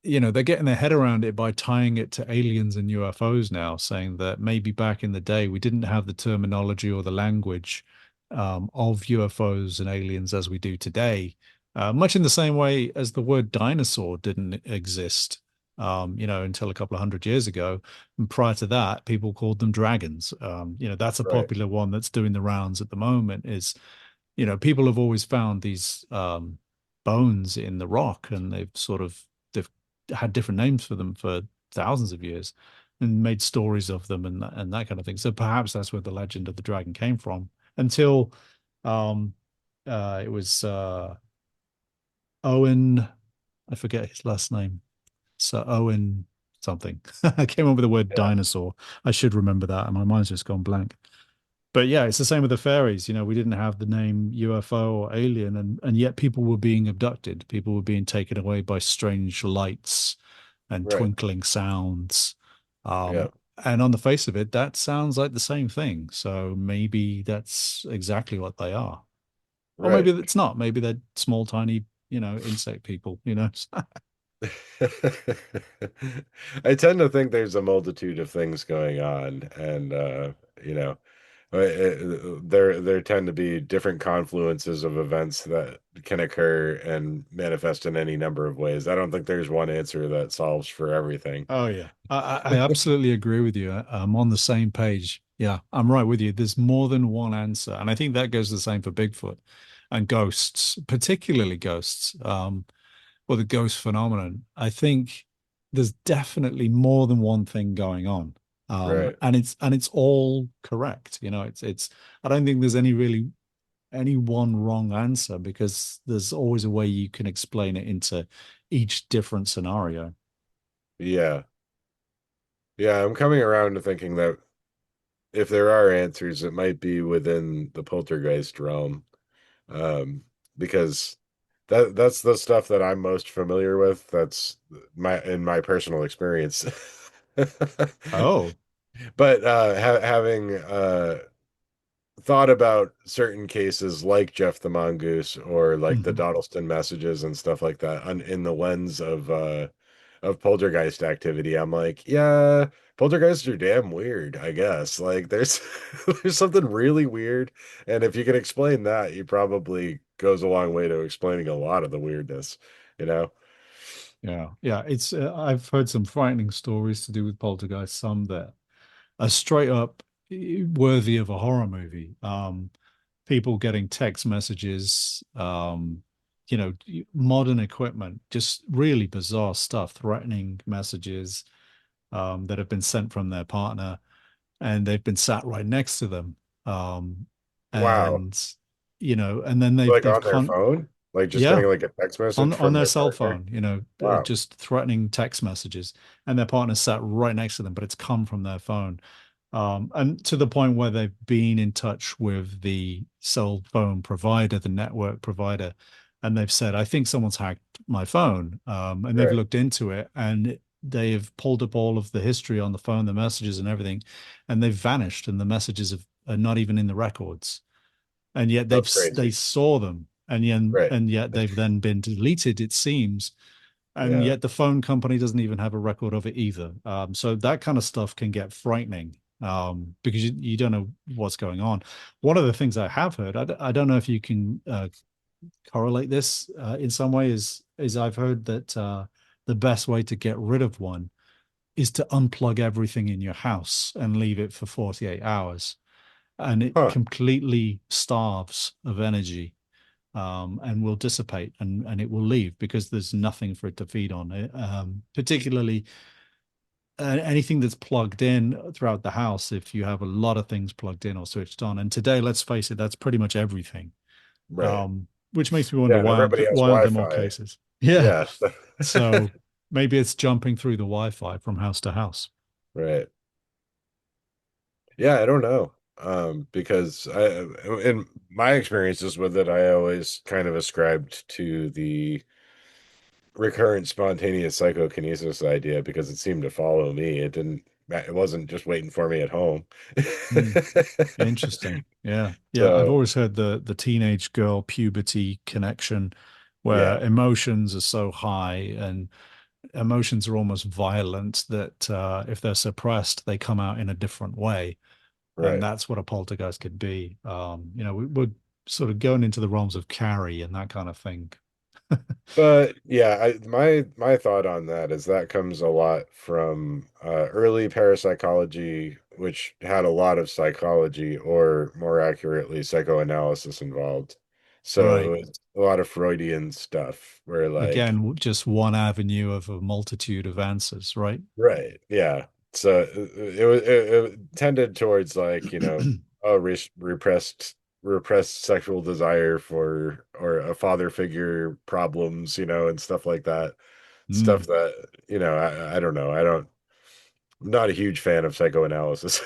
they're getting their head around it by tying it to aliens and UFOs now, saying that maybe back in the day we didn't have the terminology or the language of UFOs and aliens as we do today. Much in the same way as the word dinosaur didn't exist, until a couple of hundred years ago. And prior to that, people called them dragons. That's a Right. popular one that's doing the rounds at the moment. People have always found these bones in the rock, and they've had different names for them for thousands of years, and made stories of them and that kind of thing. So perhaps that's where the legend of the dragon came from. Until um, it was Owen, I forget his last name. So Owen something. I came up with the word Yeah. dinosaur. I should remember that, and my mind's just gone blank. But yeah, it's the same with the fairies. We didn't have the name UFO or alien, and yet people were being abducted. People were being taken away by strange lights and Right. twinkling sounds. Yeah. Um, and on the face of it, that sounds like the same thing. So maybe that's exactly what they are. Or maybe Right. it's not. Maybe they're small, tiny, insect people. I tend to think there's a multitude of things going on, and you know, there tend to be different confluences of events that can occur and manifest in any number of ways. I don't think there's one answer that solves for everything. Oh yeah, I absolutely agree with you. I'm on the same page. Yeah, I'm right with you. There's more than one answer, and I think that goes the same for Bigfoot and ghosts, particularly ghosts. Or the ghost phenomenon. I think there's definitely more than one thing going on, Right. and it's all correct. It's. I don't think there's any one wrong answer because there's always a way you can explain it into each different scenario. Yeah. Yeah, I'm coming around to thinking that if there are answers, it might be within the poltergeist realm. Um, because that's the stuff that I'm most familiar with. That's my personal experience. Oh. But having thought about certain cases like Jeff the Mongoose or like the Mhm. Dottleston messages and stuff like that in the lens of poltergeist activity, I'm like, yeah, poltergeists are damn weird, I guess. Like there's there's something really weird, and if you can explain that, you probably goes a long way to explaining a lot of the weirdness, you know? Yeah, yeah. It's I've heard some frightening stories to do with poltergeist. Some that are straight up worthy of a horror movie. People getting text messages, modern equipment, just really bizarre stuff, threatening messages that have been sent from their partner, and they've been sat right next to them. Um, Wow. and and then they've Like they've on their con phone? Like just yeah, getting like a text on message on from their their cell partner? phone, Wow. just threatening text messages, and their partner sat right next to them, but it's come from their phone. And to the point where they've been in touch with the cell phone provider, the network provider, and they've said, I think someone's hacked my phone. And they've Right. looked into it, and they've pulled up all of the history on the phone, the messages and everything, and they've vanished, and the messages are not even in the records. And yet That's they crazy. saw them, Right. and yet they've then been deleted, it seems, and Yeah. yet the phone company doesn't even have a record of it either. So that kind of stuff can get frightening, because you don't know what's going on. One of the things I have heard, I don't know if you can correlate this in some way, is I've heard that the best way to get rid of one is to unplug everything in your house and leave it for 48 hours. And it Huh. completely starves of energy, and will dissipate, and it will leave because there's nothing for it to feed on. Particularly anything that's plugged in throughout the house, if you have a lot of things plugged in or switched on. And today, let's face it, that's pretty much everything. Right. Which makes me wonder Yeah, and everybody has why aren't there more Wi-Fi. cases? Yeah. Yeah. So maybe it's jumping through the Wi-Fi from house to house. Right. Yeah, I don't know. Because in my experiences with it, I always kind of ascribed to the recurrent spontaneous psychokinesis idea because it seemed to follow me. It wasn't just waiting for me at home. Hmm. Interesting. Yeah. Yeah. I've So, always heard the teenage girl puberty connection where yeah, emotions are so high and emotions are almost violent that if they're suppressed, they come out in a different way. And right. that's what a poltergeist could be. We're sort of going into the realms of Carrie and that kind of thing. But yeah, my thought on that is that comes a lot from early parapsychology, which had a lot of psychology, or more accurately, psychoanalysis involved. So Right. it was a lot of Freudian stuff where like, Again, just one avenue of a multitude of answers, right? right, yeah. So it tended towards like, oh, repressed sexual desire for or a father figure problems, and stuff like that. Stuff Mm. that, I don't know. I'm not a huge fan of psychoanalysis.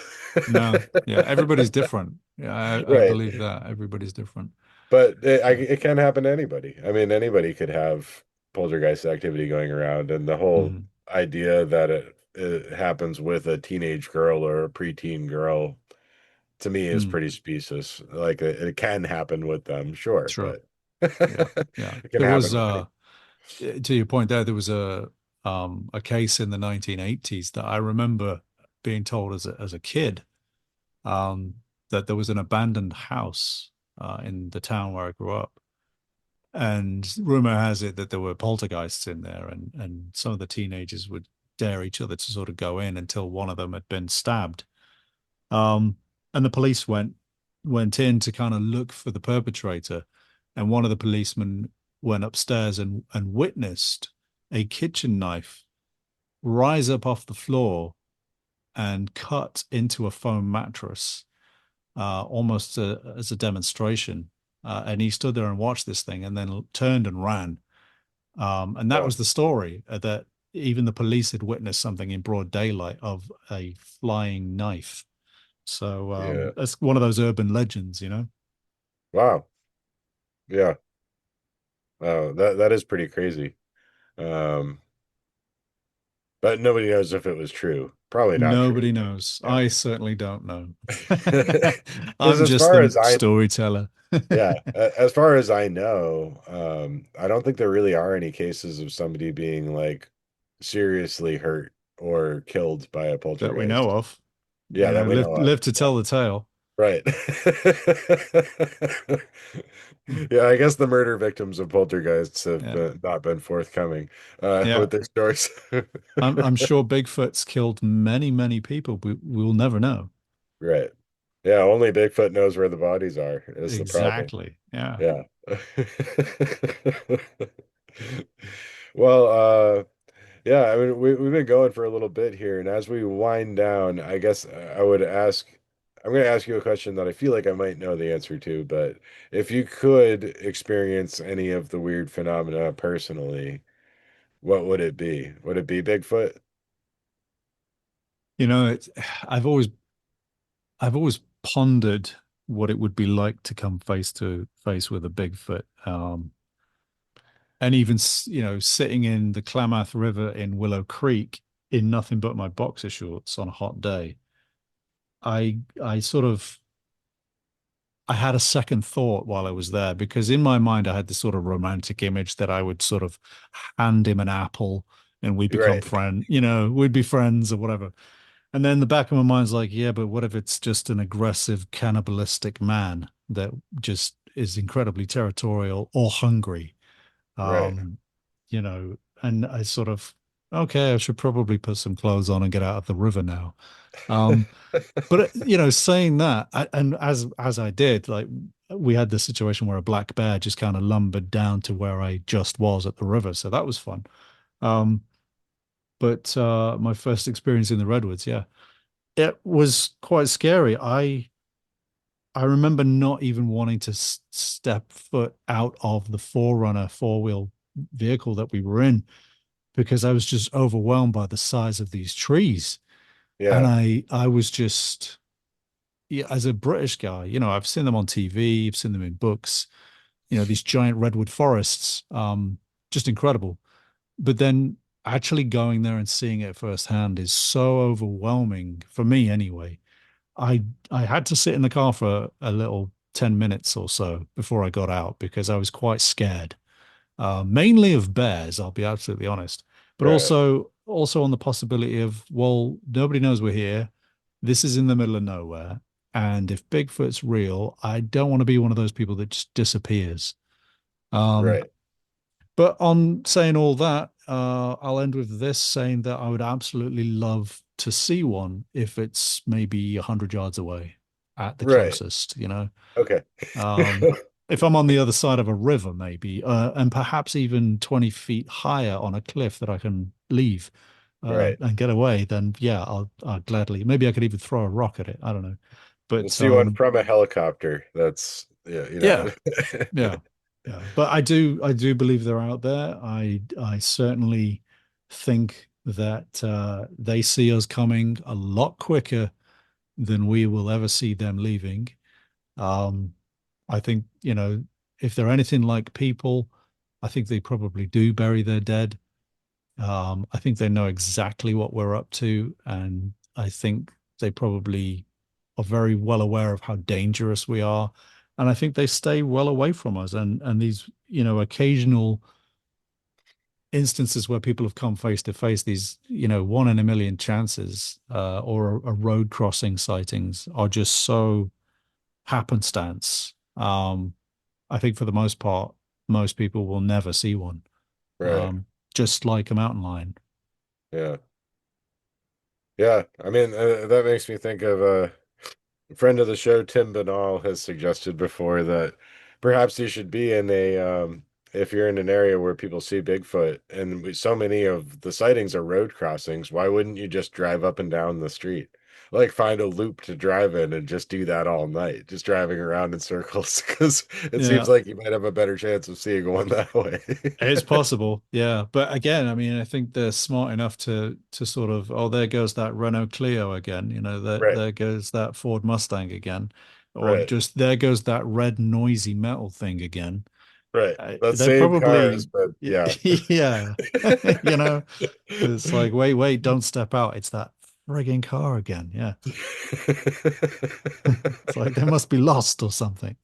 No, yeah, everybody's different. Yeah, I Right. believe that everybody's different. But So, it can happen to anybody. I mean, anybody could have poltergeist activity going around, and the whole mhm, idea that it happens with a teenage girl or a preteen girl to me is mm, pretty specious. Like it can happen with them, sure, sure. but Yeah, yeah. it can There happen was with any. to your point there was a case in the 1980s that I remember being told as a kid, um that there was an abandoned house in the town where I grew up. And rumor has it that there were poltergeists in there, and some of the teenagers would dare each other to sort of go in until one of them had been stabbed. Um, and the police went in to kind of look for the perpetrator, and one of the policemen went upstairs and witnessed a kitchen knife rise up off the floor and cut into a foam mattress, almost as a demonstration. And he stood there and watched this thing, and then turned and ran. And that Oh, was the story, that even the police had witnessed something in broad daylight of a flying knife. So yeah. it's one of those urban legends, you know? Wow. Yeah. Oh, that is pretty crazy. Um, but nobody knows if it was true. Probably not true. Nobody knows. Yeah. I certainly don't know. Because I'm just the storyteller. yeah, as far as I know, I don't think there really are any cases of somebody being like seriously hurt or killed by a That we know poltergeist. of. Yeah, You that know, we live know of. live to Yeah, tell the tale. right. Yeah, I guess the murder victims of poltergeists have Yeah. not been forthcoming Yeah. with their stories. I'm sure Bigfoot's killed many, many people, but we'll never know. Right. Yeah, only Bigfoot knows where the bodies are, is the problem. Exactly. Yeah. Yeah. Well, yeah, I mean, we've been going for a little bit here, and as we wind down, I guess I'm going to ask you a question that I feel like I might know the answer to, but if you could experience any of the weird phenomena personally, what would it be? Would it be Bigfoot? You know, it's I've always I've always pondered what it would be like to come face to face with a Bigfoot. And even, sitting in the Klamath River in Willow Creek in nothing but my boxer shorts on a hot day. I sort of I had a second thought while I was there, because in my mind I had this sort of romantic image that I would sort of hand him an apple and we'd become Right. we'd be friends or whatever. And then the back of my mind's like, yeah, but what if it's just an aggressive, cannibalistic man that just is incredibly territorial or hungry? Right. Um, and I sort of, okay, I should probably put some clothes on and get out of the river now. Um, but saying that, and as I did, like, we had this situation where a black bear just kind of lumbered down to where I just was at the river, so that was fun. Um, but my first experience in the redwoods, yeah, it was quite scary. I remember not even wanting to step foot out of the Forerunner four-wheel vehicle that we were in, because I was just overwhelmed by the size of these trees. And Yeah. I was just, yeah, as a British guy, I've seen them on TV, I've seen them in books, these giant redwood forests, just incredible. But then actually going there and seeing it firsthand is so overwhelming for me anyway. I had to sit in the car for a little 10 minutes or so before I got out, because I was quite scared. Mainly of bears, I'll be absolutely honest, but Right. also on the possibility of, well, nobody knows we're here. This is in the middle of nowhere, and if Bigfoot's real, I don't want to be one of those people that just disappears. Um, Right. But on saying all that, I'll end with this saying that I would absolutely love to see one if it's maybe 100 yards away at the Right. closest, you know. Okay. Um, if I'm on the other side of a river, maybe, and perhaps even 20 feet higher on a cliff that I can leave Right. and get away, then yeah, I'll gladly. Maybe I could even throw a rock at it. I don't know. We'll But see one from a helicopter. That's yeah, yeah, yeah, yeah. But I do believe they're out there. I certainly think that they see us coming a lot quicker than we will ever see them leaving. Um, I think, if they're anything like people, I think they probably do bury their dead. I think they know exactly what we're up to, and I think they probably are very well aware of how dangerous we are. And I think they stay well away from us. And these, occasional instances where people have come face to face, these, one in a million chances, or a road crossing sightings are just so happenstance. I think for the most part, most people will never see one. right. Um, just like a mountain lion. Yeah. Yeah. I mean, that makes me think of a friend of the show, Tim Banal, has suggested before that perhaps you should be in if you're in an area where people see Bigfoot and so many of the sightings are road crossings, why wouldn't you just drive up and down the street? Like find a loop to drive in and just do that all night, just driving around in circles because it seems Yeah. like you might have a better chance of seeing one that way. It's possible, yeah. But again, I mean, I think they're smart enough to sort of, oh, there goes that Renault Clio again, Right, there goes that Ford Mustang again, or right, just there goes that red noisy metal thing again. right. That They same cars, probably, but yeah. yeah, you know, it's like, wait, wait, don't step out. It's that frigging car again. Yeah, it's like they must be lost or something.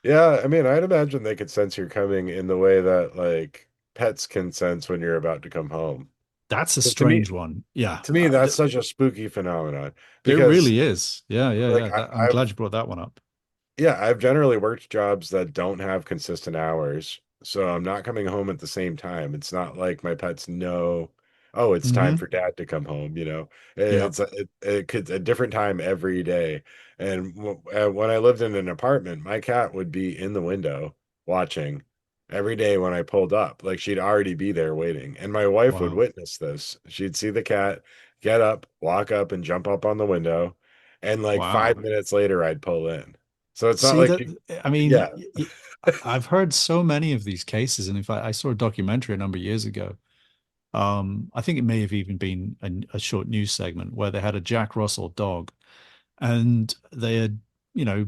Yeah, I mean, I'd imagine they could sense you're coming in the way that like pets can sense when you're about to come home. That's a 'Cause to me, strange one. Yeah, that's such a spooky phenomenon it because really is. Yeah, yeah, like yeah. I'm glad you brought that one up. I've generally worked jobs that don't have consistent hours, so I'm not coming home at the same time. It's not like my pets know, oh, it's time Hmm. for dad to come home, you know. Yeah. It could a different time every day. And when I lived in an apartment, my cat would be in the window watching every day when I pulled up. Like she'd already be there waiting. And my wife would Wow. witness this. She'd see the cat get up, walk up, and jump up on the window. And like five Wow. minutes later, I'd pull in. So it's not See like that? she, I mean, yeah, I've heard so many of these cases, and in fact, I saw a documentary a number of years ago. I think it may have even been a short news segment where they had a Jack Russell dog, and they had,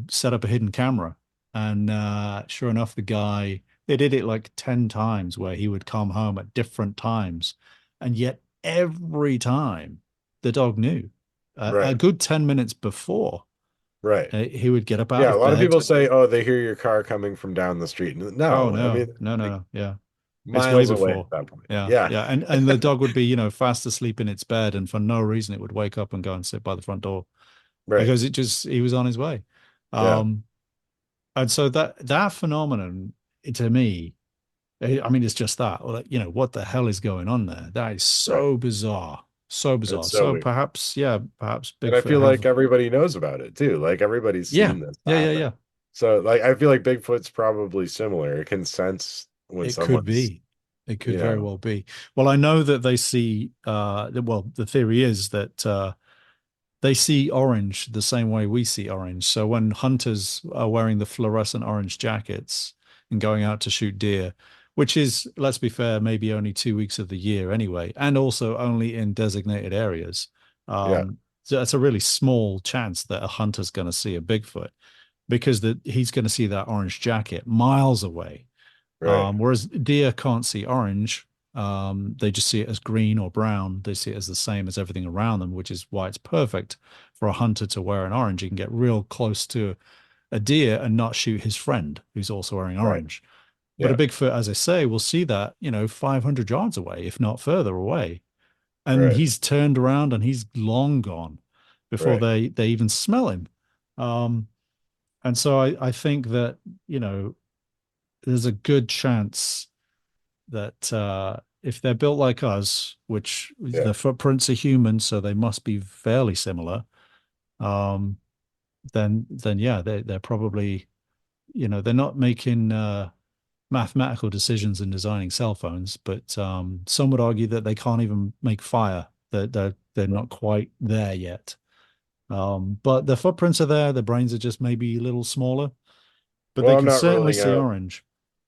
set up a hidden camera, and sure enough, the guy they did it like 10 times, where he would come home at different times, and yet every time the dog knew. A right, good 10 minutes before right. he would get up out Yeah, a of lot of people bed. say, oh, they hear your car coming from down the street. Oh No, I no, mean, no, no, like no. Yeah. It's way miles away at before. that point. Yeah, Yeah, yeah. And the dog would be, fast asleep in its bed, and for no reason it would wake up and go and sit by the front door right. because he was on his way. Yeah, Um, and so that phenomenon to me, I mean, it's just that, like, what the hell is going on there? That is right. so bizarre, so bizarre. It's so So weird. perhaps, yeah, perhaps And I Bigfoot feel like have, everybody knows about it too. Like everybody's yeah, seen this yeah, yeah, happen. yeah. So like I feel like Bigfoot's probably similar. It can sense when It could someone's, be. It could you very know, well be. Well, I know that they see, well, the theory is that they see orange the same way we see orange. So when hunters are wearing the fluorescent orange jackets and going out to shoot deer, which is, let's be fair, maybe only 2 weeks of the year anyway, and also only in designated areas. yeah, So that's a really small chance that a hunter's going to see a Bigfoot because he's going to see that orange jacket miles away. right, Whereas deer can't see orange. They just see it as green or brown. They see it as the same as everything around them, which is why it's perfect for a hunter to wear an orange. He can get real close to a deer and not shoot his friend who's also wearing right, orange. But a yeah, Bigfoot, as I say, will see that, 500 yards away, if not further away. And right, he's turned around and he's long gone before right, they even smell him. Um, and so I think that, there's a good chance that if they're built like us, which Yeah. the footprints are human, so they must be fairly similar, um, then yeah, they're probably, they're not making mathematical decisions in designing cell phones, but some would argue that they can't even make fire. They're not quite there yet. But the footprints are there. The brains are just maybe a little smaller, but they Well, I'm can not certainly ruling see out. orange.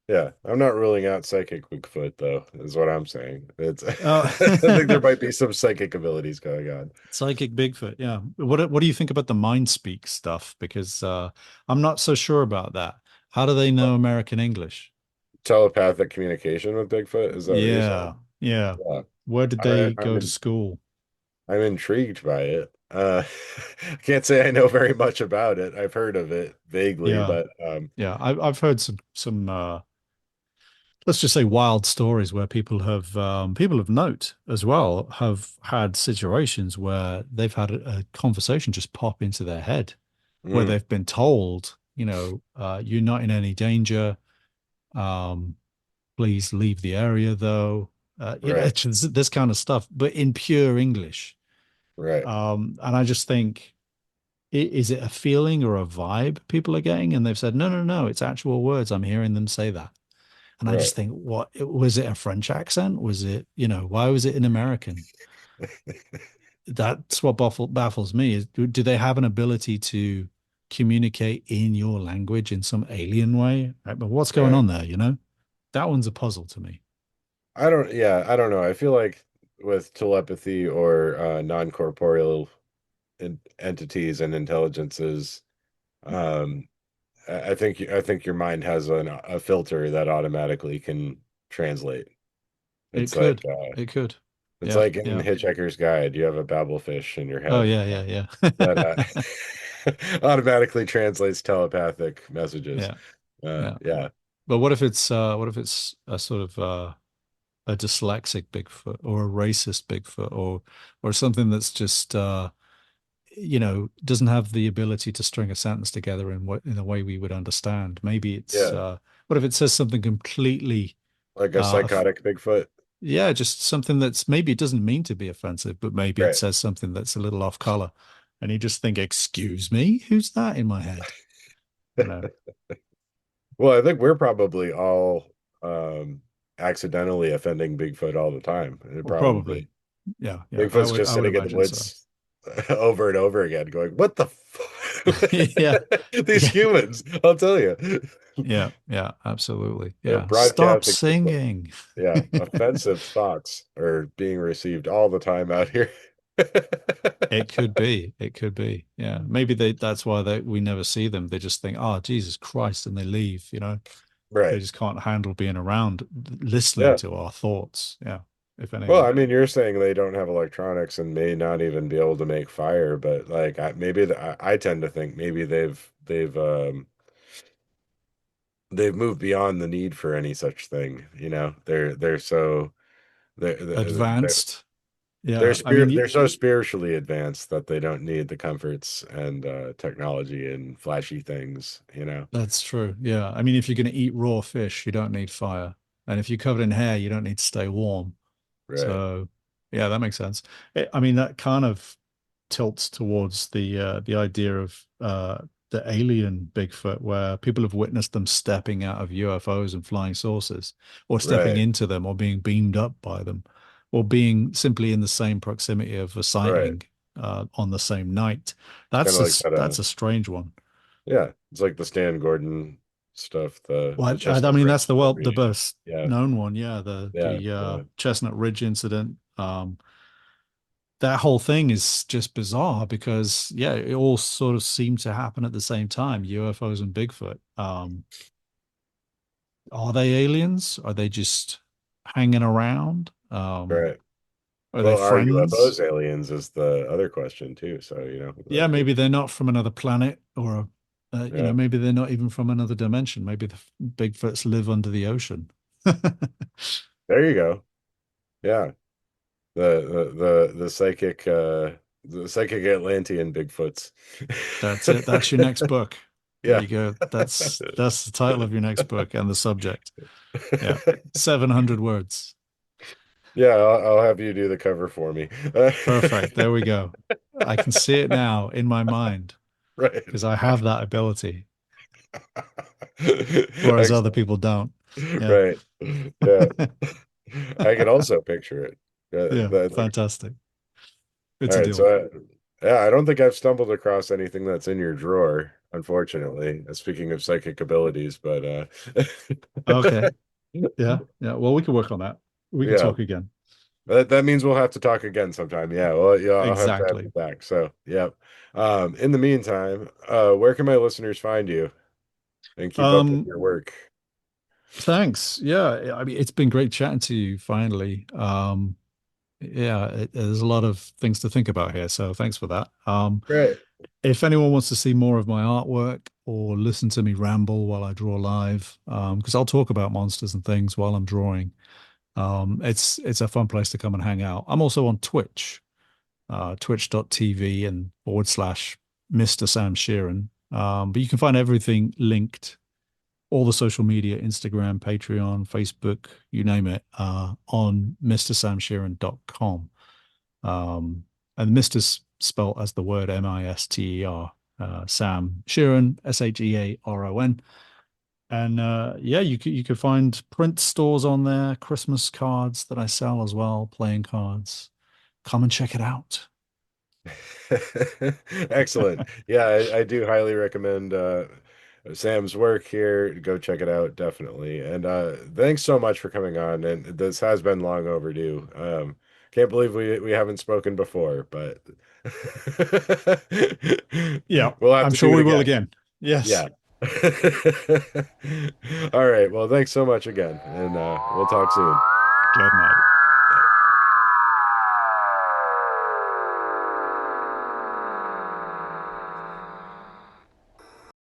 Yeah, I'm not ruling out psychic Bigfoot though, is what I'm saying. It's Oh, I think there might be some psychic abilities going on. psychic Bigfoot. Yeah. What do you think about the mind speak stuff? Because I'm not so sure about that. How do they know American English? Telepathic communication with Bigfoot, is that what you're Yeah. saying? Yeah. Yeah. Where did I, they I'm go to in, school? I'm intrigued by it. I can't say I know very much about it. I've heard of it vaguely, Yeah. but Yeah. I've heard some let's just say wild stories where people of note as well have had situations where they've had a conversation just pop into their head where mm, they've been told, you're not in any danger. Um, please leave the area though. right, It's this kind of stuff, but in pure English. right, And I just think, is it a feeling or a vibe people are getting? And they've said, no, no, no, it's actual words. I'm hearing them say that. And I right. just think, what was it a French accent? Was it, why was it an American? That's what baffles me is do they have an ability to communicate in your language in some alien way? Right? But what's going Right. on there, That one's a puzzle to me. Yeah, I don't know. I feel like with telepathy or non-corporeal entities and intelligences, um, I think your mind has a filter that automatically can translate. It It's like could. It could. it's Yeah. like in Yeah. Hitchhiker's Guide, you have a babblefish in your Oh head yeah, yeah, that yeah. automatically translates telepathic messages. Yeah. Yeah. Yeah, But what if it's a sort of a dyslexic Bigfoot or a racist Bigfoot or something that's just doesn't have the ability to string a sentence together in a way we would understand. Maybe it's yeah, what if it says something completely like a psychotic Bigfoot. yeah, just something that's maybe it doesn't mean to be offensive, but maybe it Right. says something that's a little off color. And you just think, excuse me, who's that in my head? You know, Well, I think we're probably all um accidentally offending Bigfoot all the time. It well, probably. probably Yeah, yeah, Bigfoot's I just would sitting in the imagine so. woods over and over again, going, "What the Yeah, these yeah, humans?" I'll tell you, yeah, yeah, absolutely. they're Yeah. Stop broadcasting. singing. Yeah, offensive thoughts are being received all the time out here. It could be. It could be. Yeah. Maybe that's why we never see them. They just think, oh, Jesus Christ, and they leave. They Right. just can't handle being around, listening Yeah. to our thoughts. Yeah. If Well, anything. I mean, you're saying they don't have electronics and may not even be able to make fire, but like maybe I tend to think maybe they've moved beyond the need for any such thing. They're so they're Advanced. Yeah. I mean, they're so spiritually advanced that they don't need the comforts and technology and flashy things. that's true. Yeah. I mean, if you're going to eat raw fish, you don't need fire. And if you're covered in hair, you don't need to stay warm. Right, So, yeah, that makes sense. I mean, that kind of tilts towards the idea of the alien Bigfoot, where people have witnessed them stepping out of UFOs and flying saucers, or stepping right, into them, or being beamed up by them, or being simply in the same proximity of a right. sighting on the same night. It's kind of like that. That's a strange one. Yeah, it's like the Stan Gordon stuff, the Well, I Chestnut mean, Ridge that's the formation. best Yeah, known one. Yeah, the yeah, the yeah. Chestnut Ridge incident. That whole thing is just bizarre because yeah, it all sort of seemed to happen at the same time, UFOs and Bigfoot. Are they aliens? Are they just hanging around? Right. Are they Well, are friends? UFOs aliens is the other question too. So, Yeah, that could, maybe they're not from another planet, or yeah. maybe they're not even from another dimension. Maybe the Bigfoots live under the ocean. There you go. Yeah. The psychic Atlantean Bigfoots. That's it. That's your next book. There Yeah. you go. That's the title of your next book and the subject. Yeah. 700 words. Yeah, I'll have you do the cover for me. Perfect. There we go. I can see it now in my mind Right. because I have that ability, whereas other Excellent. people don't. Yeah. Right. Yeah. I can also picture it. Yeah. That's Fantastic. all It's a right. deal. Yeah, I don't think I've stumbled across anything that's in your drawer, unfortunately. Speaking of psychic abilities, but Okay. Yeah. Yeah. Well, we can work on that. We can yeah, talk again. that means we'll have to talk again sometime. Yeah, well, yeah, I'll have to have you Exactly. back. So, yeah. In the meantime, where can my listeners find you and keep up with Um, your work? Thanks. Yeah. I mean, it's been great chatting to you finally. Yeah, there's a lot of things to think about here. So thanks for that. Great. If anyone wants to see more of my artwork or listen to me ramble while I draw live, because I'll talk about monsters and things while I'm drawing. It's a fun place to come and hang out. I'm also on Twitch, twitch.tv and / Mister Sam Shearon. But you can find everything linked, all the social media, Instagram, Patreon, Facebook, you name it, on MrSamShearon.com. Um, and Mister's spelled as the word Mister, Sam Shearon, Shearon. And yeah, you could find print stores on there, Christmas cards that I sell as well, playing cards. Come and check it out. Excellent. Yeah, I do highly recommend Sam's work here. Go check it out, definitely. And thanks so much for coming on. And this has been long overdue. Can't believe we haven't spoken before, but Yeah, we'll have I'm to sure do it we will again. again. Yes. Yeah. All right. Well, thanks so much again, and we'll talk soon. Good night.